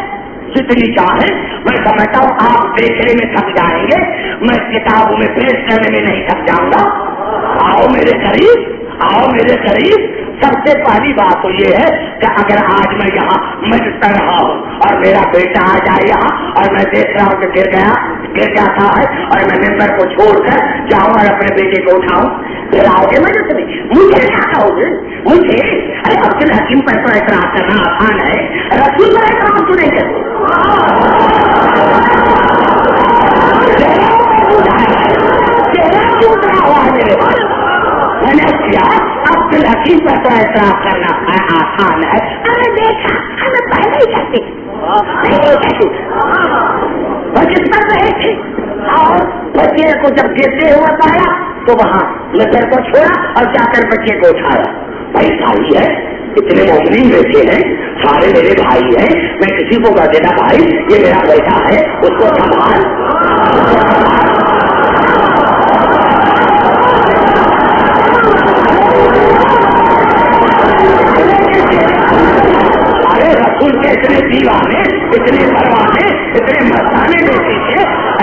جتنی چاہے میں سمجھتا ہوں آپ دیکھنے میں تھک جائیں گے، میں کتابوں میں پیش کرنے میں نہیں تھک جاؤں گا۔ آؤ میرے قریب، سب سے پہلی بات تو یہ ہے کہ اگر آج میں یہاں مجلس رہا ہوں اور میرا بیٹا آ جائے یہاں اور میں دیکھ رہا ہوں کہ گر جاتا ہے، اور میں ممبر کو چھوڑ کر جاؤں اور اپنے بیٹے کو اٹھاؤں، پھر آؤ گے مجلس میں؟ مجھے کیا کہو گے؟ مجھے ارے عبد الحکیم پر تو اعتراض کرنا آسان ہے، رسول پر اعتراض تو نہیں کرتے۔ میں نے کیا عبد الحکیم پر تو اعتراض کرنا آسان ہے، ارے دیکھا ہمیں پہلے ہی کہتے بچت پر رہے تھے، اور بچے کو جب گرتے ہوا پایا تو وہاں نظر کو چھوڑا اور جا کر بچے کو اٹھایا۔ بھائی بھائی ہے، اتنے مومنین بیٹھے ہیں، سارے میرے بھائی ہیں، میں کسی کو کہہ دیتا بھائی یہ میرا بیٹا ہے، اس کو سنبھال۔ رسول کے اتنے دیوانے، اتنے پروانے، اتنے مستانے بیٹے تھے،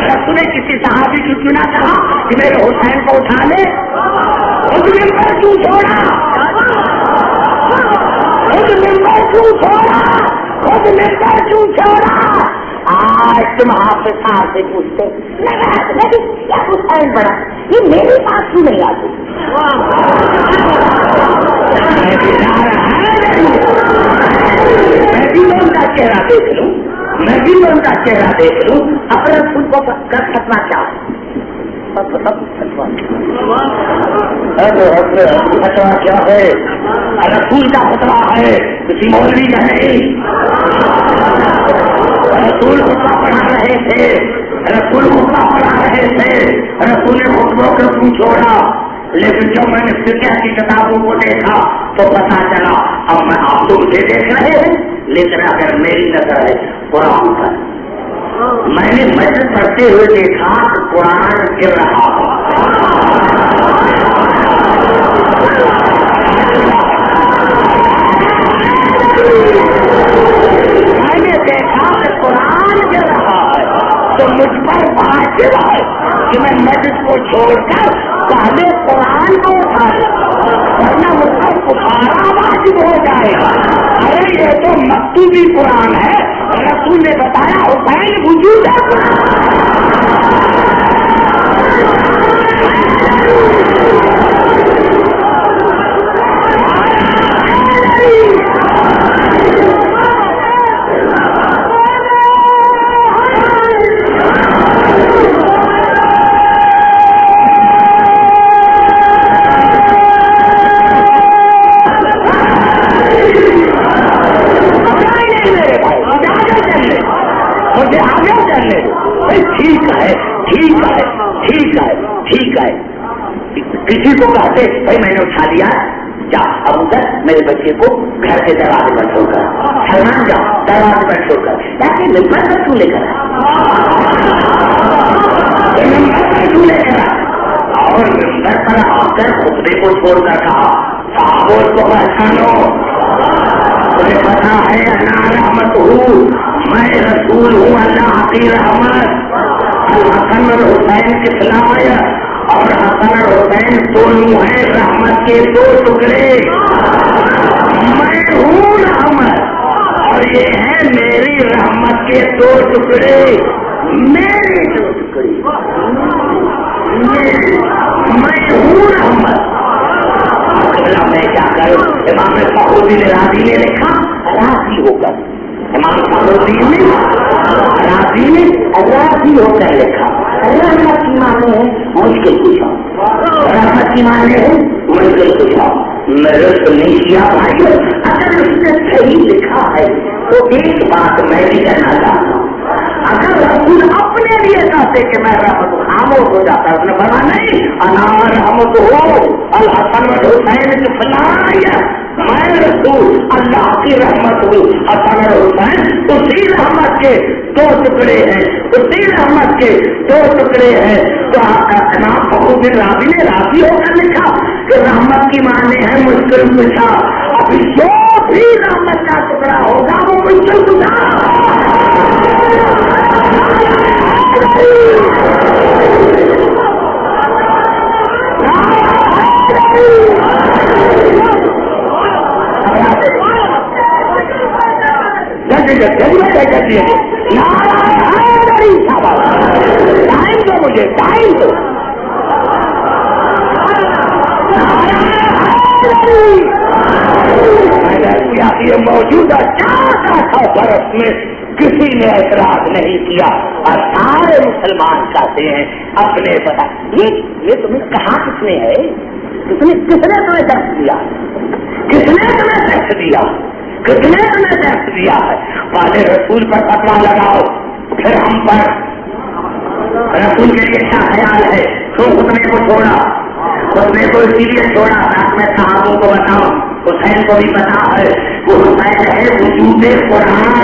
رسول نے کسی صحابی کو کیوں نہ کہا کہ میرے حسین کو اٹھا لے؟ خود ممبر کیوں چھوڑا؟ آج تم حافظ صاحب سے پوچھتے کیا حسین بڑا، یہ میرے پاس کیوں نہیں آتی؟ میں بھی ان کا چہرہ دیکھ لوں، میں بھی ان کا چہرہ دیکھ لوں، اپنے رسول کو کر سکنا چاہوں فتوا کیا ہے؟ رسول کا فتوا ہے، کسی مولوی کا نہیں۔ رسول خطبہ پڑھا رہے تھے، رسول خطبہ پڑھا رہے تھے، رسول نے خطبوں کو کیوں چھوڑا؟ لیکن جب میں نے فقہ کی کتابوں کو دیکھا تو پتا چلا اب میں آپ تو مجھے دیکھ رہے ہیں، لیکن اگر میری نظر ہے قرآن پر، میں نے مسجد پڑھتے ہوئے دیکھا کہ قرآن گر رہا ہے۔ میں نے دیکھا کہ قرآن گر رہا ہے تو مجھ پر واجب ہے کہ میں مسجد کو چھوڑ کر پہلے قرآن کو اٹھایا، ورنہ مجھ پر پکارا واجب ہو جائے گا۔ ارے یہ تو مکتوبی قرآن ہے، رسول نے بتایا حسین وجود ہے قرآن۔ کسی کو کہتے بھائی میں نے اٹھا لیا، جا ابو ذر میرے بچے کو گھر کے دروازے پر چھوڑ کر، سلمان جا دروازے پر چھوڑ کر، تاکہ ممبر پر کیوں لے کر اور ممبر پر آ کر خطبے کو چھوڑ کر کہا صحابوں کو پہچانو، تمہیں پتا ہے اللہ رحمت ہوں، میں رسول ہوں اللہ کی رحمت، الحسن اور حسین کی سلامت، اور حسن اور حسین دونوں ہیں رحمت کے دو ٹکڑے، میں ہوں رحمت اور یہ ہے میری رحمت کے دو ٹکڑے، میرے دو ٹکڑے، میں ہوں رحمت۔ میں کیا کروں؟ امام فخرالدین رازی نے لکھا راضی ہو کر، امام فخرالدین نے راضی ہو کر لکھا رحمت کی معنی ہے مشکل کچھ، رحمت کی معنی ہے مشکل کچھ۔ میرے سنیشیا بھائی اگر اس نے صحیح لکھا ہے تو ایک بات میں بھی کہنا چاہتا ہوں، اگر رسول اپنے لیے کہتے کہ میں رحمت خاموش ہو جاتا، اس نے بڑا نہیں انا رحمت ہو الحسن حسین کی فلاح، میں رسول اللہ کی رحمت ہوں، حسن اور حسین اسی رحمت کے دو ٹکڑے ہیں، اسی رحمت کے دو ٹکڑے ہیں۔ تو امام فخرالدین رازی نے راضی ہو کر لکھا کہ رحمت کی معنی ہے مشکل کشا، ابھی جو بھی رحمت کا ٹکڑا ہوگا وہ مشکل کشا۔ ٹائم دو مجھے، ٹائم دو، یہ موجودہ 400 برس میں کسی نے اعتراض نہیں کیا اور سارے مسلمان کہتے ہیں اپنے پتا یہ تمہیں کہاں کس نے ہے، کس نے تمہیں درس دیا، کس نے تمہیں درس دیا، کتنے تمہیں درس دیا ہے؟ پہلے رسول پر فتوا لگاؤ پھر ہم پر۔ رسول کے لیے کیا خیال ہے؟ تو خطبے کو چھوڑا، خطبے کو اسی لیے چھوڑا تاکہ میں صحابوں کو بتاؤں، حسین کو بھی پتا ہے وہ حسین ہے وجود قرآن،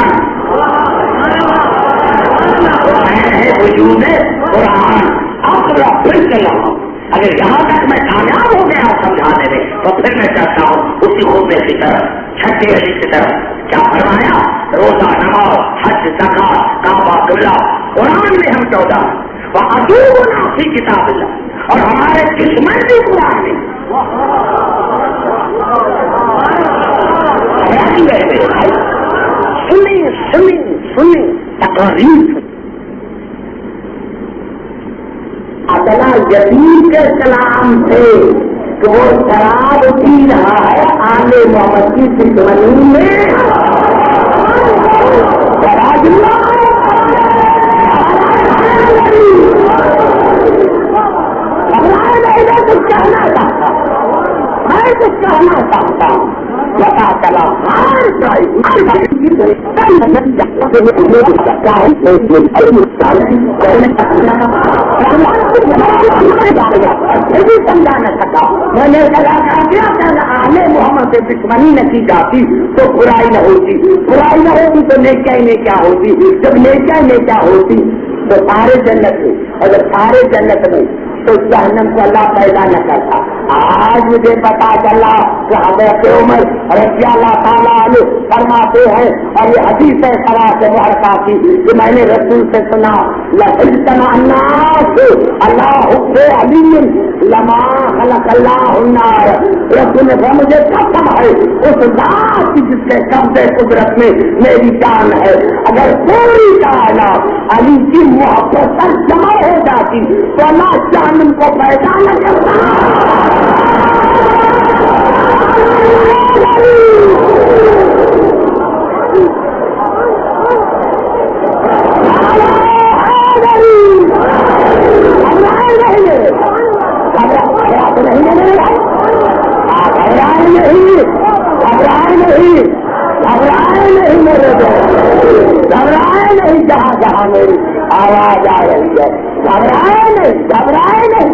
حسین ہے وجود قرآن۔ اب پھر چلا ہوں، اگر یہاں تک میں کامیاب ہو گیا سمجھانے میں تو پھر میں چاہتا ہوں اسی خطبے کی طرف، چھٹے حدیث کی طرف۔ کیا فرمایا؟ روزہ، نماز، حج، زکات، کعبہ، قبلہ، قرآن میں ہم 14 وعدونا فی کتاب اللہ، اور ہمارے دشمن بھی قرآن میں۔ سنیں تقاریر اصلا یزید کے کلام سے کہ وہ شراب پی رہا ہے آل محمد کی دشمنی میں کچھ کہنا چاہتا میں کچھ کہنا چاہتا ہوں پتا چلا سمجھانا سکا میں نے آنے محمد سے دشمنی نہ کی جاتی تو برائی نہ ہوتی، برائی نہ ہوتی تو نیکیاں نیکیاں ہوتی، جب نیکیاں نیکیاں ہوتی تو سارے جنت میں، اور جب سارے جنت میں تو جہنم کو اللہ پیدا نہ کرتا۔ آج مجھے پتا چلا کہ حضرت عمر رضی اللہ تعالیٰ عنہ فرماتے ہیں، اور یہ حدیث ہے صلاۃ مبارکہ کی کہ میں نے رسول سے سنا لَاجْتَمَعَ النَّاسُ عَلَىٰ حُبِّ عَلِيٍّ لَمَا خَلَقَ اللَّهُ النَّارَ۔ رسول نے مجھے قسم ہے اس ذات کی جس کے قبضے قدرت میں میری جان ہے، اگر پوری کائنات علی کی محبت پر جمع ہو جاتی تو اللہ جہنم کو پیدا نہ کرتا۔ گھبرائے نہیں جہاں جہاں میری آواز آ رہی ہے، گھبرائے نہیں، گھبرائے نہیں،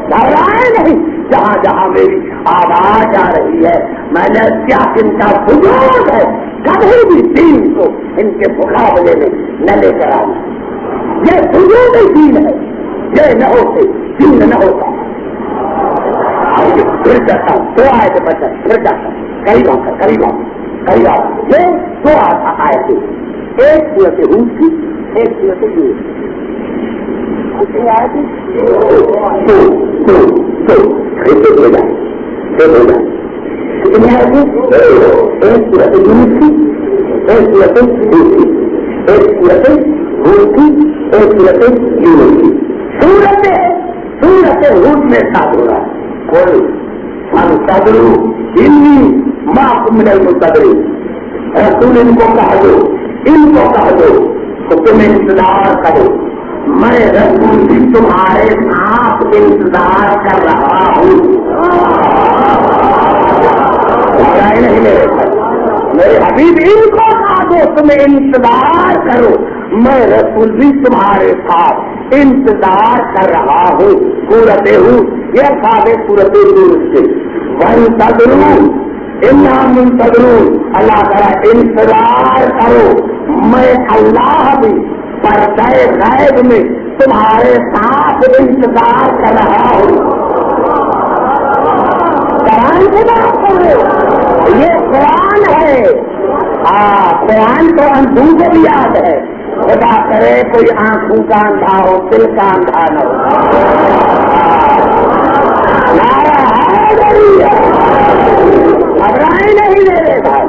گھبرائے نہیں جہاں جہاں میری آواز آ رہی ہے۔ میں نے کیا ان کا وجود ہے، کبھی بھی دین کو ان کے مقابلے میں نہ لے کر آئی، یہ وجود دین ہے، یہ نہ ہوتے دین نہ ہوتا۔ پھر جاتا ہوں دو آئے تھے بچہ، پھر جاتا ہوں قریب آ کر قریب آ قریب آ یہ دو آئے تھے، ایک صورت روح کی، ایک صورت یونس کی۔ کتنی آئے تھے؟ ہو جائے کتنی آئے تھے؟ ایک صورت یونس کی، ایک صورت روح کی، ایک صورت روح کی، ایک صورت یونس کی۔ صورت روح میں ساتھ ہو رہا ہے کوئی صدرو انی معکم من المصدرین، رسول ان کو کہہ دو، ان کو کہہ دو تو تم انتظار کرو، میں رسول بھی تمہارے ساتھ انتظار کر رہا ہوں۔ نہیں میرے حبیب ان کو کہہ دو تم انتظار کرو، میں رسول بھی تمہارے ساتھ انتظار کر رہا ہوں۔ سورت ہوں یہ سارے سورت نور سے وَانْتَظِرُوا اِنَّا مُنْتَظِرُونَ، اللہ تعالیٰ انتظار کرو، میں اللہ بھی پردہ غیب میں تمہارے ساتھ انتظار کر رہا ہوں۔ قرآن کی بات کر رہے ہو، یہ قرآن ہے، قرآن تو اندھوں کو بھی یاد ہے، خدا کرے کوئی آنکھوں کا اندھا ہو، دل کا اندھا نہ ہو۔ گھبرائے نہیں میرے بھائی،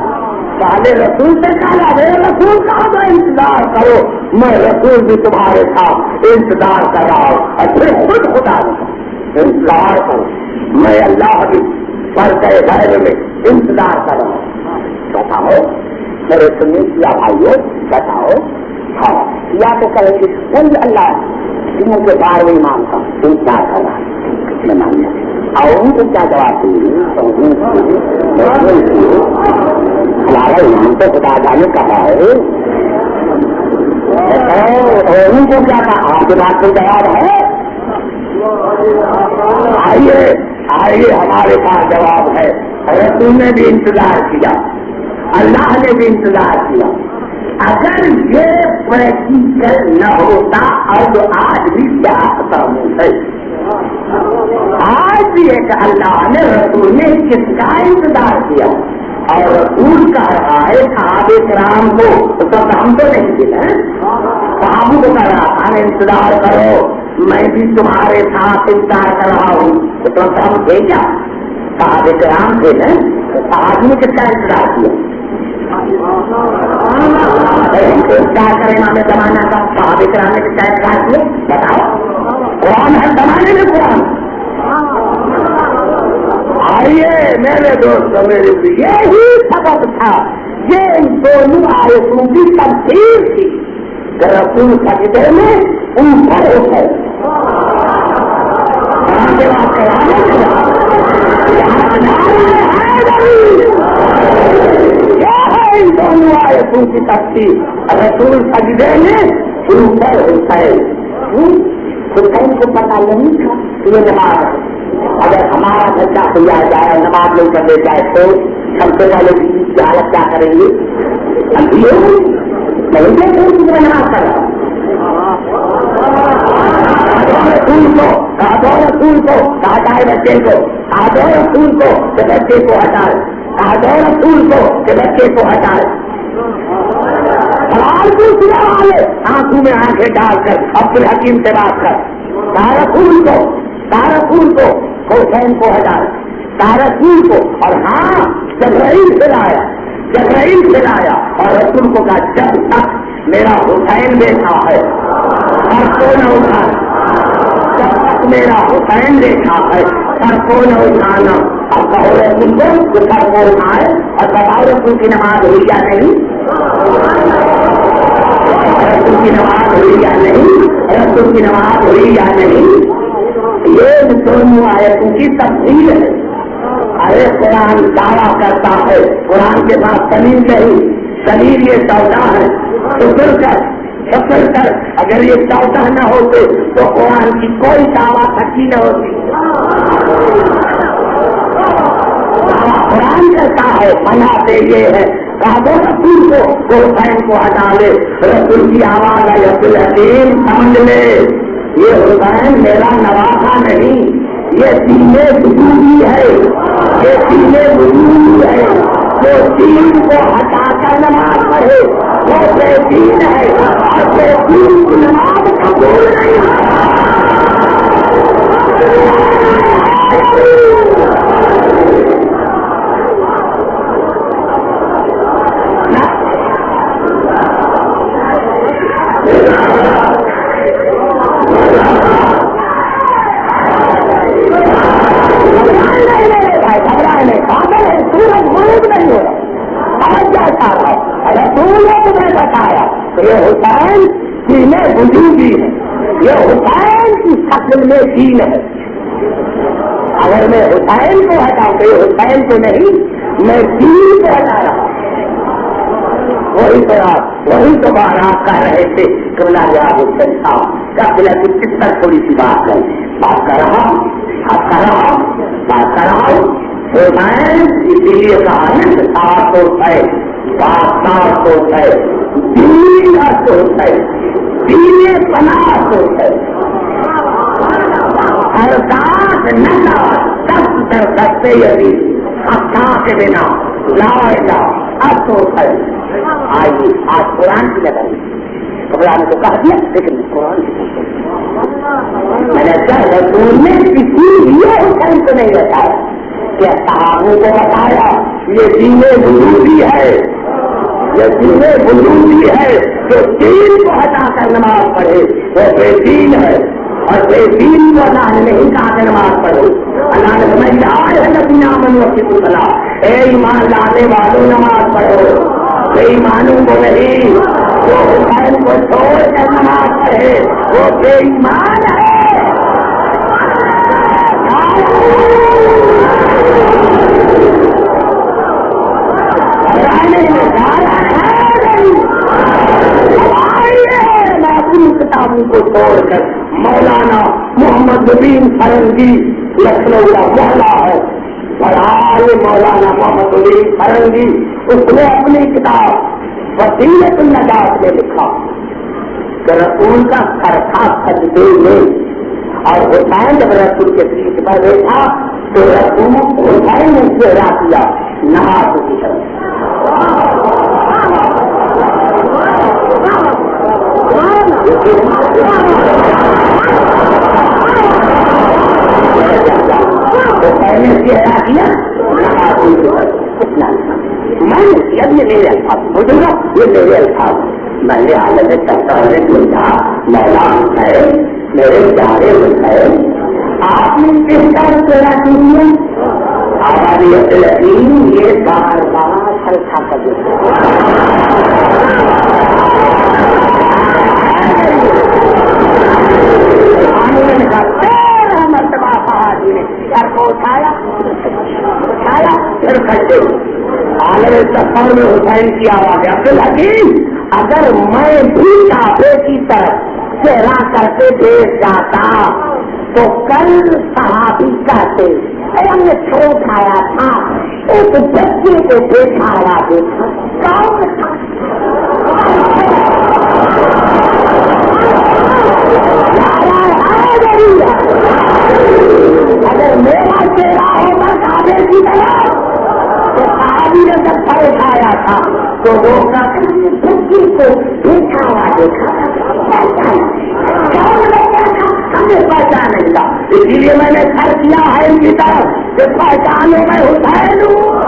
پہلے رسول سے کہا میرے رسول کا تو انتظار کرو، میں رسول بھی تمہارے ساتھ انتظار کر رہا ہوں، اور پھر خود خدا انتظار کرو، میں اللہ بھی پردہ غیب میں انتظار کر رہا ہوں۔ بتاؤ میرے سننے کیا بھائیو، بتاؤ ہاں یا تو کہیں گے بند اللہ جنہوں کے بار میں مانگتا انتظار کر رہا ہے کتنے مانگے، اور ان کو کیا جواب دیں ہمارا ایمان تو خدا جانے کہا ہے، ان کو کیا کہا آپ کے بات کو جواب ہے؟ آئیے آئیے ہمارے پاس جواب ہے، رسول نے بھی انتظار کیا، اللہ نے بھی انتظار کیا۔ اگر یہ پریکٹیکل نہ ہوتا اور آج بھی کیا ختم ہے، آج بھی ایک اللہ نے رسول نے کس کا انتظار کیا، اور رسول کا رہا ہے صحابہ کرام کو، تو ہم تو نہیں دے صحابہ کو کہہ رہا تھا انتظار کرو، میں بھی تمہارے ساتھ انتظار کر رہا ہوں، تو ہم تھے کیا؟ صحابہ کرام تھے نا، آج نے کس کا انتظار کیا؟ کیا کریں ہمیں زمانہ کا صحابہ کرام نے کس کا انتظار کیا؟ بتاؤ قرآن ہر زمانے میں قرآن. آئیے میرے دوستوں میرے بھی یہی سبب تھا، یہ ان دونوں آیتوں کی تفسیر تھی کہ رسول سجدے میں اوپر ہو گئے. کیا ہے ان دونوں آیتوں کی تفسیر؟ رسول سجدے میں اوپر ہوتا ہے. حسین کو پتا نہیں تھا یہ نماز ہے. اگر ہمارا بچہ کوئی آ جائے نماز نہیں کرنے جائے تو سب سے پہلے کی حالت کیا کریں گے؟ نہیں دیکھیں نماز کر رہا رسول کو ہٹائے بچے کو، رسول کو کہ بچے کو ہٹائے، رسول کو کہ بچے کو ہٹائے. سوال پوچھ رہا والے آنکھوں میں آنکھیں ڈال کر عبد الحکیم سے بات کر، رسول کو حسین کو ہٹائے، رسول کو. اور ہاں جبرائیل سے لایا اور رسول کو کہا جب تک میرا حسین دیکھا ہے سر کو نہ اٹھانا، جب تک میرا حسین دیکھا ہے سر کو نہ اٹھانا. اب کہو رسول کو سر کو اٹھائے اور بتاؤ رسول کی نماز ہوئی یا نہیں؟ رسول کی نماز ہوئی یا نہیں؟ رسول کی نماز ہوئی یا نہیں؟ یہ دونوں آیتوں کی تفصیل ہے. ارے قرآن دعویٰ کرتا ہے قرآن کے پاس دلیل نہیں، دلیل یہ 14 ہے. شکر کر اگر یہ 14 نہ ہوتے تو قرآن کی کوئی دعویٰ سچی نہ ہوتی. دعویٰ قرآن کرتا ہے، بناتے یہ ہے کہا رسول کو حسین کو ہٹا لے. رسول کی آواز ہے عبد الحکیم سمجھ لے یہ حسین میرا نواسا نہیں، یہ سینے وجودی ہے، یہ سینے وجودی ہے. جو دین کو ہٹا کر نماز پڑھے وہ بے دین ہے اور بے دین کی نماز قبول نہیں ہے. یہ حسین سینے وجودی ہے، یہ حسین کی شکل میں دین ہے. اگر میں حسین کو ہٹاؤں تو یہ حسین کو نہیں، میں دین کو ہٹا رہا ہوں. وہی تو بات آپ کہہ رہے تھے قبلہ جواب حسین صاحب کا بلا کی کس طرح تھوڑی سی بات ہے. بات کر رہا ہوں حسین اسی لیے کہا ہے آپ کو ہے بات ہے دین ہے، دین پناہ ہے. ارداس نہ دست در دستے یعنی افتا کے بنا لا الہ اب تو ہے. آئیے آج قرآن کی لگائی قرآن کو کہہ دیا لیکن قرآن کی میں نے رسول نے کسی یہ حسین کو نہیں بتایا کہ صحابوں کو بتایا یہ دین وجودی ہے، یہ دین وجودی ہے. جو دین کو ہٹا کر نماز پڑھے وہ بے دین ہے اور بے دین کو اللہ نے نہیں کہا کہ نماز پڑھو. اللہ نے سمجھا اے ایمان لانے والوں نماز پڑھو، بے ایمانوں کو نہیں. جو حسین کو چھوڑ کر نماز پڑھے وہ بے ایمان ہے. کتابوں کو چھوڑ کر مولانا محمد مبین فرنگی لکھنؤ کا مولا ہے، بڑا مولانا محمد مبین فرنگی اس نے اپنی کتاب وسیلۃ النجات میں لکھا کہ رسول کا سر تھا سجدے میں اور حسین جب رسول کے پیٹ پر بیٹھا تو رسول حسین نے چہرہ کیا نماز کی طرف. یہ میرے الفاظ بولوں گا، یہ میرے الفاظ میں نے حالت کرتا ہوں مولا ہے میرے پیارے بتائے آپ نے کس طرح پیدا کی ہماری یقین یہ بار بار سلسا کر مرتبہ صحابی نے سر کو اٹھایا پھر کھڑے عالم سفر میں حسین کی آواز عبد الحکیم اگر میں بھی کعبے کی طرف چہرہ کرتے دیکھ جاتا تو کل صحابی کہتے ہم نے چھو کھایا تھا ایک بچے کو دیکھا ہوا دیکھا اگر میرا چہرہ ہوگا کعبے کی طرف تو صحابی نے جب سر اٹھایا تھا تو وہ بچی کو دیکھا ہوا دیکھا ہمیں پہچان نہیں تھا اسی لیے میں نے سر کیا ہے ان کی طرف کہ پہچانو میں حسین ہوں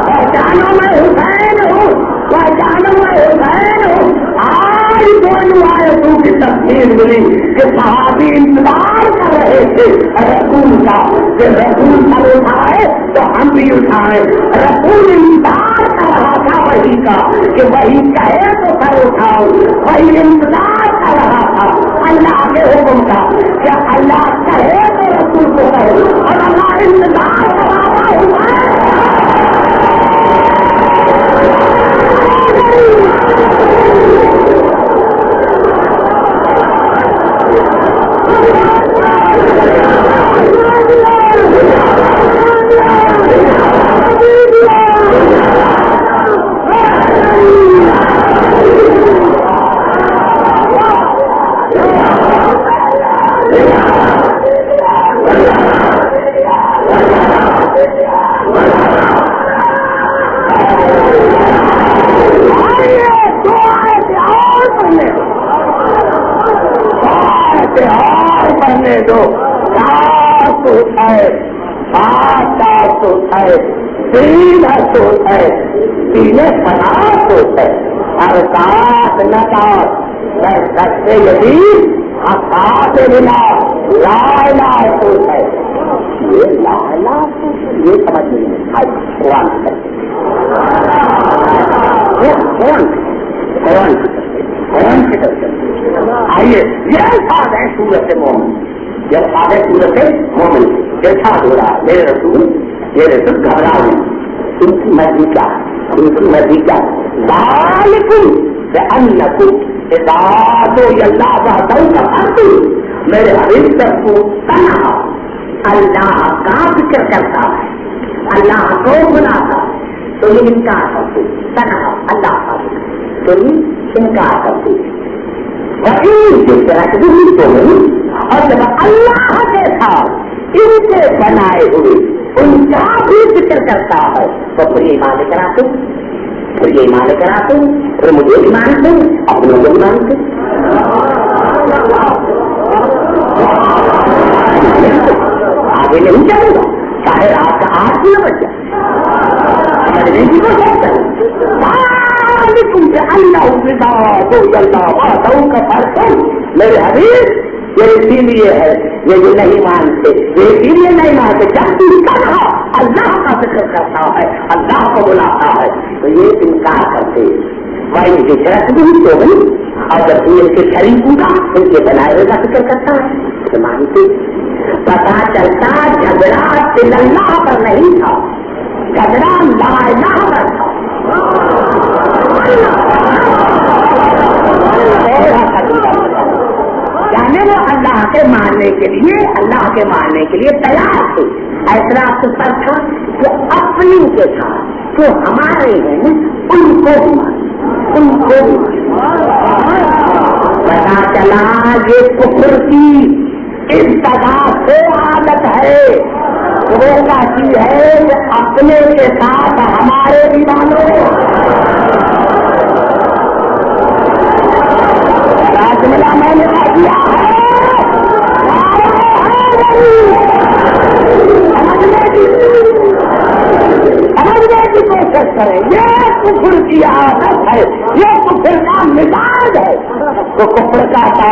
پہچانو میں حسین ہوں پہچانو میں حسین ہوں آج دونوں آیتوں کی تصویر ملی کہ صحابی انتظار کر رہے تھے رسول کا کہ رسول سر اٹھائے تو ہم بھی اٹھائے رسول انتظار کر رہا تھا وہی کا کہ وہی کہے تو سر اٹھاؤ وہی انتظار کر رہا تھا اللہ کے حکم کا کہ اللہ کہے تو رسول کو کہے اور اللہ انتظار کر رہا ہوا آئیے یہ ساتھ ہے سورت مومن جب ساتھ ہے سورت مومن جیسا ہو رہا میرے رسول یہ رسول گھبرا ہوں ان کی مرضی کیا ان کی مرضی کیا میرے حبیب سب کو تنہا اللہ کا ذکر کرتا ہے اللہ کو بلاتا تو یہ انکار کرتے تنہا اللہ کا ذکر تو یہ انکار کرتے اور جب اللہ کے ساتھ ان کے بنائے ہوئے ان کا بھی ذکر کرتا ہے تو پھر یہ مان کراتے پھر یہ مان کراتے پھر مجھے بھی مانتے اپنوں کو بھی مانتے آگے نہیں چلے گا چاہے رات کا 8 بھی نہ بچ جائے سمجھنے کی کوشش کریں میرے حبیب یہ اسی لیے ہے یہ نہیں مانتے یہ اسی لیے نہیں مانتے جب تم کہا اللہ کا ذکر کرتا ہے اللہ کو بلاتا ہے تو یہ انکار کرتے بھائی ان کی شرط بھی تو نہیں اور جب تم ان کے شریکوں کا ان کے بنائے ہوئے کا ذکر کرتا ہے تو مانتے پتا چلتا جھگڑا اللہ پر نہیں تھا جھگڑا لا الہ پر تھا یعنی وہ اللہ کے ماننے کے لیے تیار تھے ایسا پر تھا کہ اپنی کے ساتھ جو ہمارے ہیں ان کو پتا چلا یہ کفر کی ابتدا سے عادت ہے وہ کہتی ہے کہ اپنے کے ساتھ ہمارے بھی مانو راجملا میں نے دیا ہے سمجھنے کی کوشش کریں یہ کفر کی عادت ہے یہ کفر کا مزاج ہے تو کفر کہتا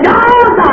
14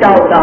14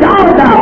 14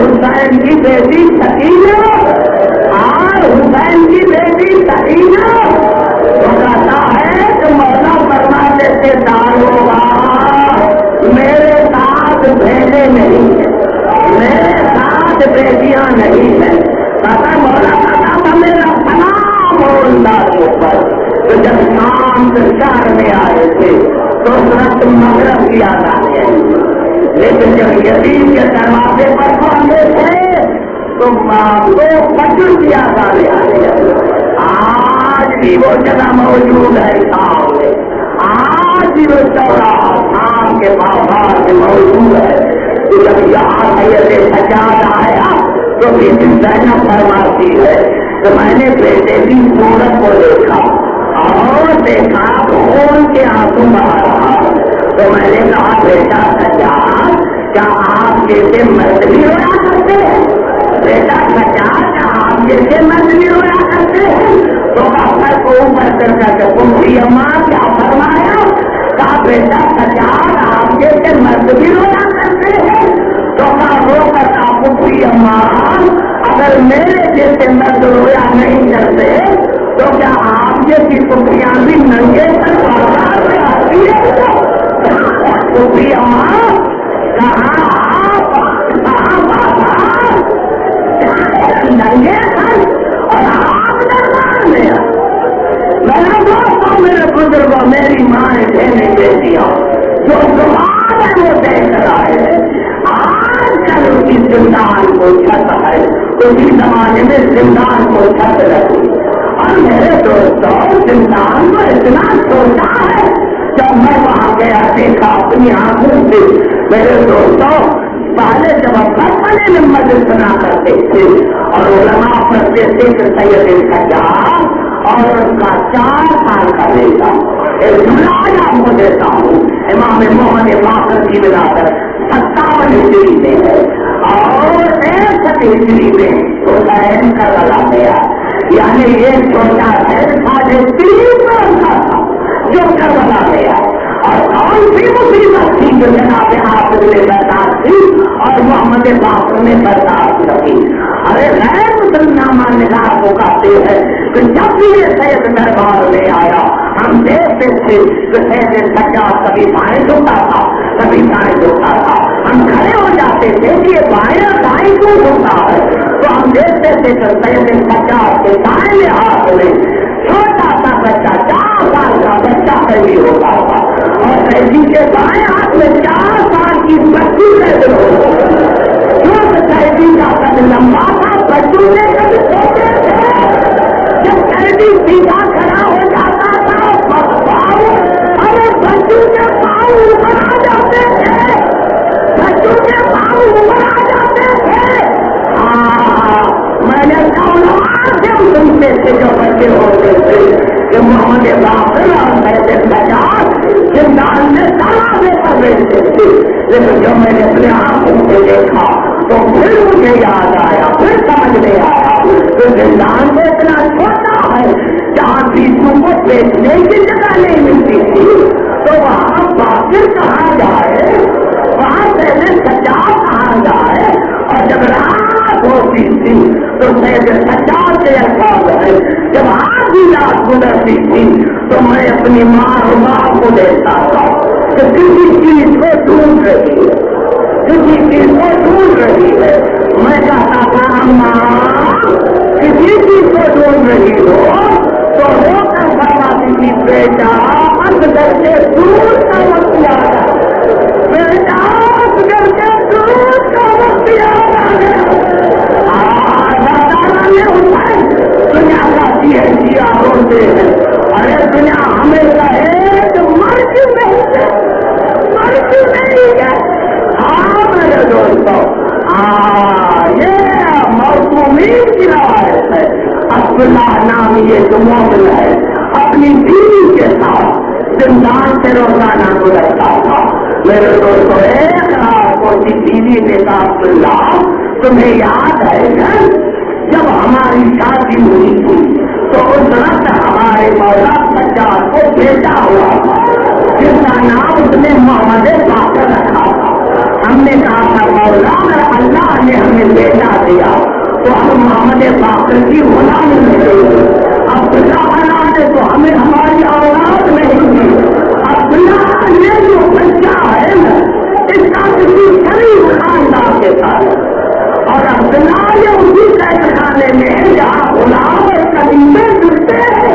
حسین کی بیٹی سکینہ، حسین کی بیٹی سکینہ تو کہتا ہے کہ مولا فرماتے تھے داروغہ میرے ساتھ بھیڑے نہیں ہیں، میرے ساتھ بیٹیاں نہیں ہیں. کہتا مولا کہتا تھا میرا تمام اندازوں پر. تو جب شام سے شہر میں آئے تھے تو سورت مغرب کی آزادی آئی، لیکن جب یزید کے دروازے پر پہنچے تھے تو فجر کی آزادی آئی. آج بھی وہ جگہ موجود ہے سامنے، آج بھی وہ چورا شام کے باہر سے موجود ہے. تو جب یہاں سید سجاد آیا تو بھی زینب فرماتی ہے تو میں نے بیٹے کی صورت کو دیکھا اور دیکھا خون کے آنسو بہا رہا. تو میں نے کہا بیٹا سجاد کیا آپ جیسے مرد بھی رویا کرتے ہیں؟ بیٹا سجاد کیا آپ جیسے مرد بھی رویا کرتے ہیں؟ تو سر کو اوپر کر کے اماں کیا فرمایا؟ کہا بیٹا سجاد آپ جیسے مرد بھی رویا کرتے ہیں. تو رو کر پوچھی اماں اگر میرے جیسے مرد رویا نہیں کرتے تو کیا آپ جیسی پتریاں بھی ننگے پر بازار میں آتی ہے؟ پوچھی اماں کہاں بازار ننگے پر اور آپ دربار میں. میرا دوستوں میرے بزرگوں میری ماں نے دے دیا جو زبان ہے وہ دیکھ رہا ہے. آج کل اس کی زندان کو چھت ہے، اسی زمانے میں زندان کو چھت رہی. اور میرے دوستوں زندان کو اتنا چھوٹا ہے جب میں وہاں گیا دیکھا اپنی آنکھوں سے. میرے دوستوں پہلے جب بڑے میں مدد بنا کرتے تھے اور علماء پڑھتے تھے کہ سید سجاد اور اس کا 4 سال کا بیٹا ایک جملہ آپ کو دیتا ہوں. امام محمد باقر کی بنا کر 57 ہجری میں ہے اور 63 ہجری میں حسین کا گلا گیا. یعنی ایک چھوٹا ہے 3.5 برس کا تھا جو کربلا گیا. اور کون سی مصیبت تھی جو جناب حافظ نے برداشت کی اور محمد باقر نے برداشت رکھی؟ ارے غیر مسلمان نگاہ کو کہتے ہیں کہ جب بھی یہ سید دربار میں آیا ہم دیکھتے تھے کہ سید سجاد کبھی بائیں جھکتا تھا کبھی دائیں جھکتا تھا. ہم کھڑے ہو جاتے تھے کہ یہ بائیں دائیں کیوں جھکتا ہے تو ہم دیکھتے تھے کہ سید سجاد کے دائیں ہاتھ میں چھوٹا سا بچہ 4 سال کا بچہ قیدی ہوتا تھا اور قیدی کے بائیں ہاتھ میں 4 سال کی بچی قید ہوتا تھا. جو قیدی کا قد لمبا تھا بچوں کے قد چھوٹے تھے. جب قیدی سیدھا کھڑا ہو جاتا تھا ارے بچوں کے پاؤں اوپر آ جاتے تھے، بچوں کے پاؤں اوپر آ جاتے تھے. میں نے سنتے تھے جو بچے ہوتے تھے کہ محمد باقر اور سید سجاد زندان میں تالابے پر بیٹھتے تھے. لیکن جب میں نے اپنے آنکھوں سے دیکھا تو پھر مجھے یاد آیا، پھر سمجھ میں آیا کہ زندان میں اتنا چھوٹا ہے جہاں بیچوں کو بیچنے کی جگہ نہیں ملتی تھی تو وہاں باقر کہاں جائے، وہاں سید سجاد کہاں جائے. اور جب رات ہوتی تھی تو سید سجاد کے الفاظ ہے جب آدھی رات گزرتی تھی تو میں اپنی ماں اور باپ کو دیکھتا تھا کہ کسی چیز کو ڈھونڈ رہی ہے، کسی چیز کو ڈھونڈ رہی ہے. میں کہتا تھا ماں کسی چیز کو ڈھونڈ رہی ہو تو رو کر فرماتی تھی بیٹا اصغر کے دودھ کا وقت یاد آ گیا، بیٹا اصغر کے دودھ کا وقت یاد آ گیا. دنیا کہتی ہے جیا روتے ہیں. ارے دنیا ہمیں کہے کہ مر کیوں نہیں ہے، مر کیوں نہیں ہے. ہاں میرے دوستوں یہ موسومین کی روایت ہے. عبداللہ نام یہ جو مومن ہے اپنی بیوی کے ساتھ زندان سے روزانہ گزرتا تھا. میرے دوستوں ایک رات کو بیوی نے کہا عبداللہ تمہیں یاد ہے نا جب ہماری شادی ہوئی تھی تو اس وقت ہمارے مولا سجاد کو بیٹا ہوا تھا جس کا نام اس نے محمد باقر رکھا تھا. ہم ہم نے کہا تھا مولا اگر اللہ نے ہمیں بیٹا دیا تو ہم محمد باقر کی غلامی میں گئے، اب اللہ نے تو ہمیں ہماری اولاد نہیں دی، اب یہ جو بچہ ہے نا اس کا کسی غریب خاندان کے ساتھ، اور اب یہ اسی قید خانے میں جہاں غلام اور کلیمے جڑتے ہیں،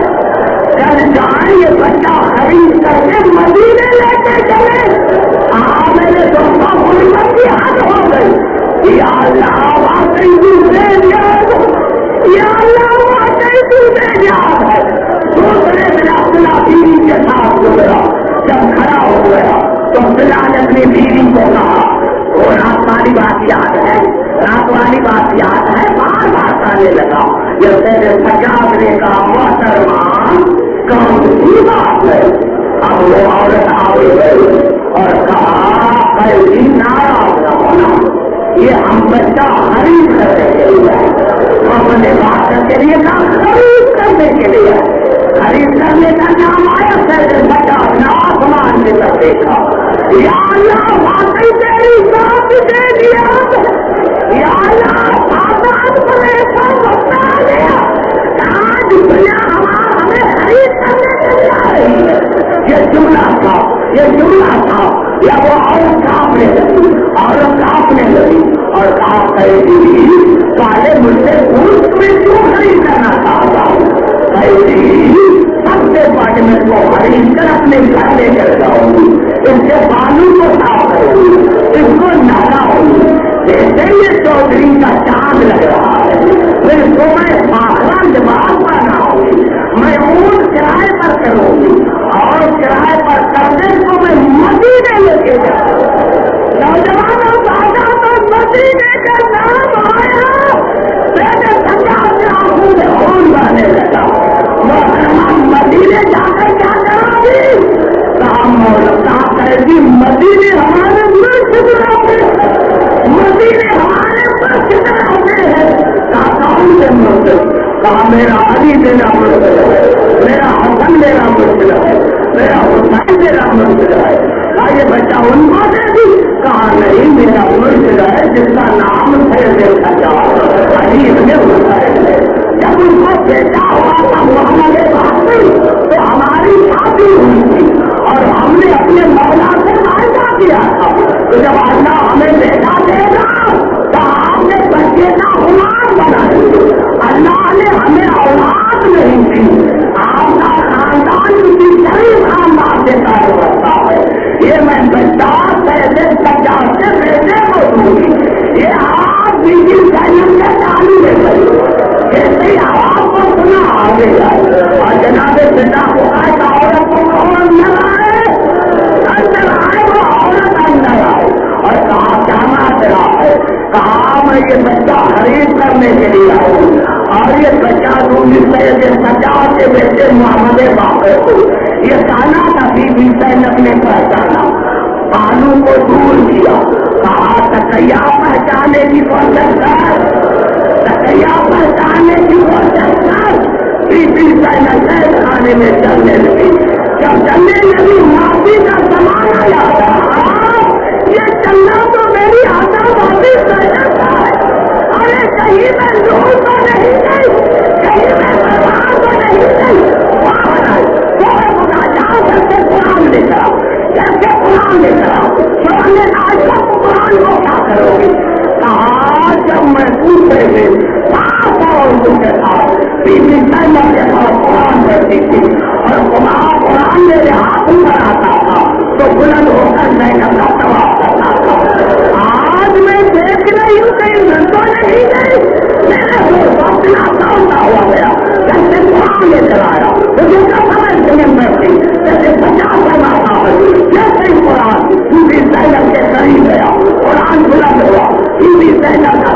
چل جائیں یہ بچہ خرید کر کے مدینے لے کے چلے۔ میں نے سوچا غربت کی حد ہو گئی، یا اللہ واقعی تو بے نیاز، یا اللہ واقعی تو بے نیاز ہے۔ دوسرے دن اپنا بیوی کے ساتھ گزرا، جب کھڑا ہو گیا تو بلال نے اپنی بیوی کو کہا، وہ رات والی بات یاد ہے، رات والی بات یاد ہے، بار بار آنے لگا، یہ تیرے 50 کا محترمہ کون سی بات ہے؟ اب وہ عورت آگے گئی اور کہا کل ناراض نہ ہونا، یہ ہم بچہ خرید کرنے کے لیے، اپنے بات کے لیے نہ خرید کرنے کے لیے، خرید کرنے کا نام آیا پھر بچہ آسمان کی طرف دیکھا، یا اللہ واقعی تیری ذات دے دیا، یا اللہ آزاد پریشان بتا دیا، آج دنیا ہمیں خرید کرنے کے لیے آئی ہے۔ یہ جملہ تھا، یہ جملہ تھا، یا وہ عورت کانپنے لگی، عورت کانپنے لگی اور کہا قیدی سارے مجھ سے پوچھ میں کیوں خرید کرنا چاہتا ہوں؟ قیدی سب سے پہلے میں کو خرید کر اپنے گھر لے کر جاؤں گی، اس کے بالوں کو صاف کروں گی، اس کو نہلاؤں گی، جیسے یہ چودھری کا چاند لگ رہا ہے، پھر اس کو میں پاخرا لباس پہناؤں گی، میں اونٹ کرائے پر کروں گی اور کرائے پر کرنے کو میں مدینے لے کے جاؤں۔ نوجوانوں بازا تو مدینے کا نام آیا، میرے سنجاب سے آنکھوں سے خون بہنے لگا، مدینے جا کر کیا کروں گی؟ کہا قیدی مدینے ہمارے ملک بناتے ہیں، مدینے ہمارے ملک بناتے ہیں۔ کہا کون سے ملک؟ کہا میرا علی میرا ملک ہے، میرا حسن میرا ملک ہے، میرا حسین میرا ملک ہے۔ کہا یہ بچہ ان کو دے دی؟ کہا نہیں، میرا ملک ہے جس کا نام سید سجاد علی ابن حسین ہے۔ جب ان کو بیٹا ہوا تھا محمد باقر تو ہماری شادی ہوئی تھی اور ہم نے اپنے مولا سے معاہدہ کیا تھا، تو جب اللہ ہمیں بیٹا دے گا تو آپ نے بچے کا غلام بنائیں گے۔ اللہ نے ہمیں اولاد نہیں دی، آپ کا خاندان کسی غریب خاندان سے تعلق رکھتا ہے، یہ میں بچہ سید سجاد سے بیٹے کو دوں گی، یہ آپ بیوی زینب کے تعلق لے گئی۔ جیسے ہی آواز کو سنا آگے جائے اور جناب پتا کو آئے تو عورت کو کون نہ آئے، اندر آئے وہ عورت اندر آئے اور کہا کیا مات رہا ہے؟ کہا میں یہ بچہ خرید کرنے کے لیے آؤں اور یہ بچہ دوں گی سید سجاد کے بیٹے محمد باقر کو۔ یہ کانا تھا بیوی زینب نے پہچانا، بالوں کو دور کیا، کہا تقیہ پہچانے کی کوشش کر، تقیہ پہچانے کی کوشش کر۔ بیوی زینب قید خانے میں چلنے لگی، جب چلنے لگی معافی کا زمانہ یاد رہا، یہ چلنا تو میری آزادی زینب کا ہے، ارے کہیں میں لوگ تو نہیں گئی، کہیں میں برباد تو نہیں گئی، باہر آئی خدا جہاں کر کے قرآن لے کر آؤ، کیسے قرآن لے کر آؤ، سونے آج تک قرآن کو کیا کرو گی؟ کہا جب میں پوچھے گے صاف اور ان کے ساتھ بیوی زینب کے ساتھ قرآن کرتی تھی اور قرآن میرے ہاتھوں پر آتا تھا تو بلند ہو کر زینب کا طواف کرتا تھا۔ آج میں دیکھ رہی ہوں کہیں میں تو نہیں گئی، میرے اپنا سامنا ہوا گیا، جیسے قرآن لے کر آیا مجھے سمجھ نہیں بیٹھی، جیسے 50 ماتا ہے، جیسے ہی قرآن بیوی زینب کے قریب گیا، قرآن بلند ہوا، بیوی زینب کا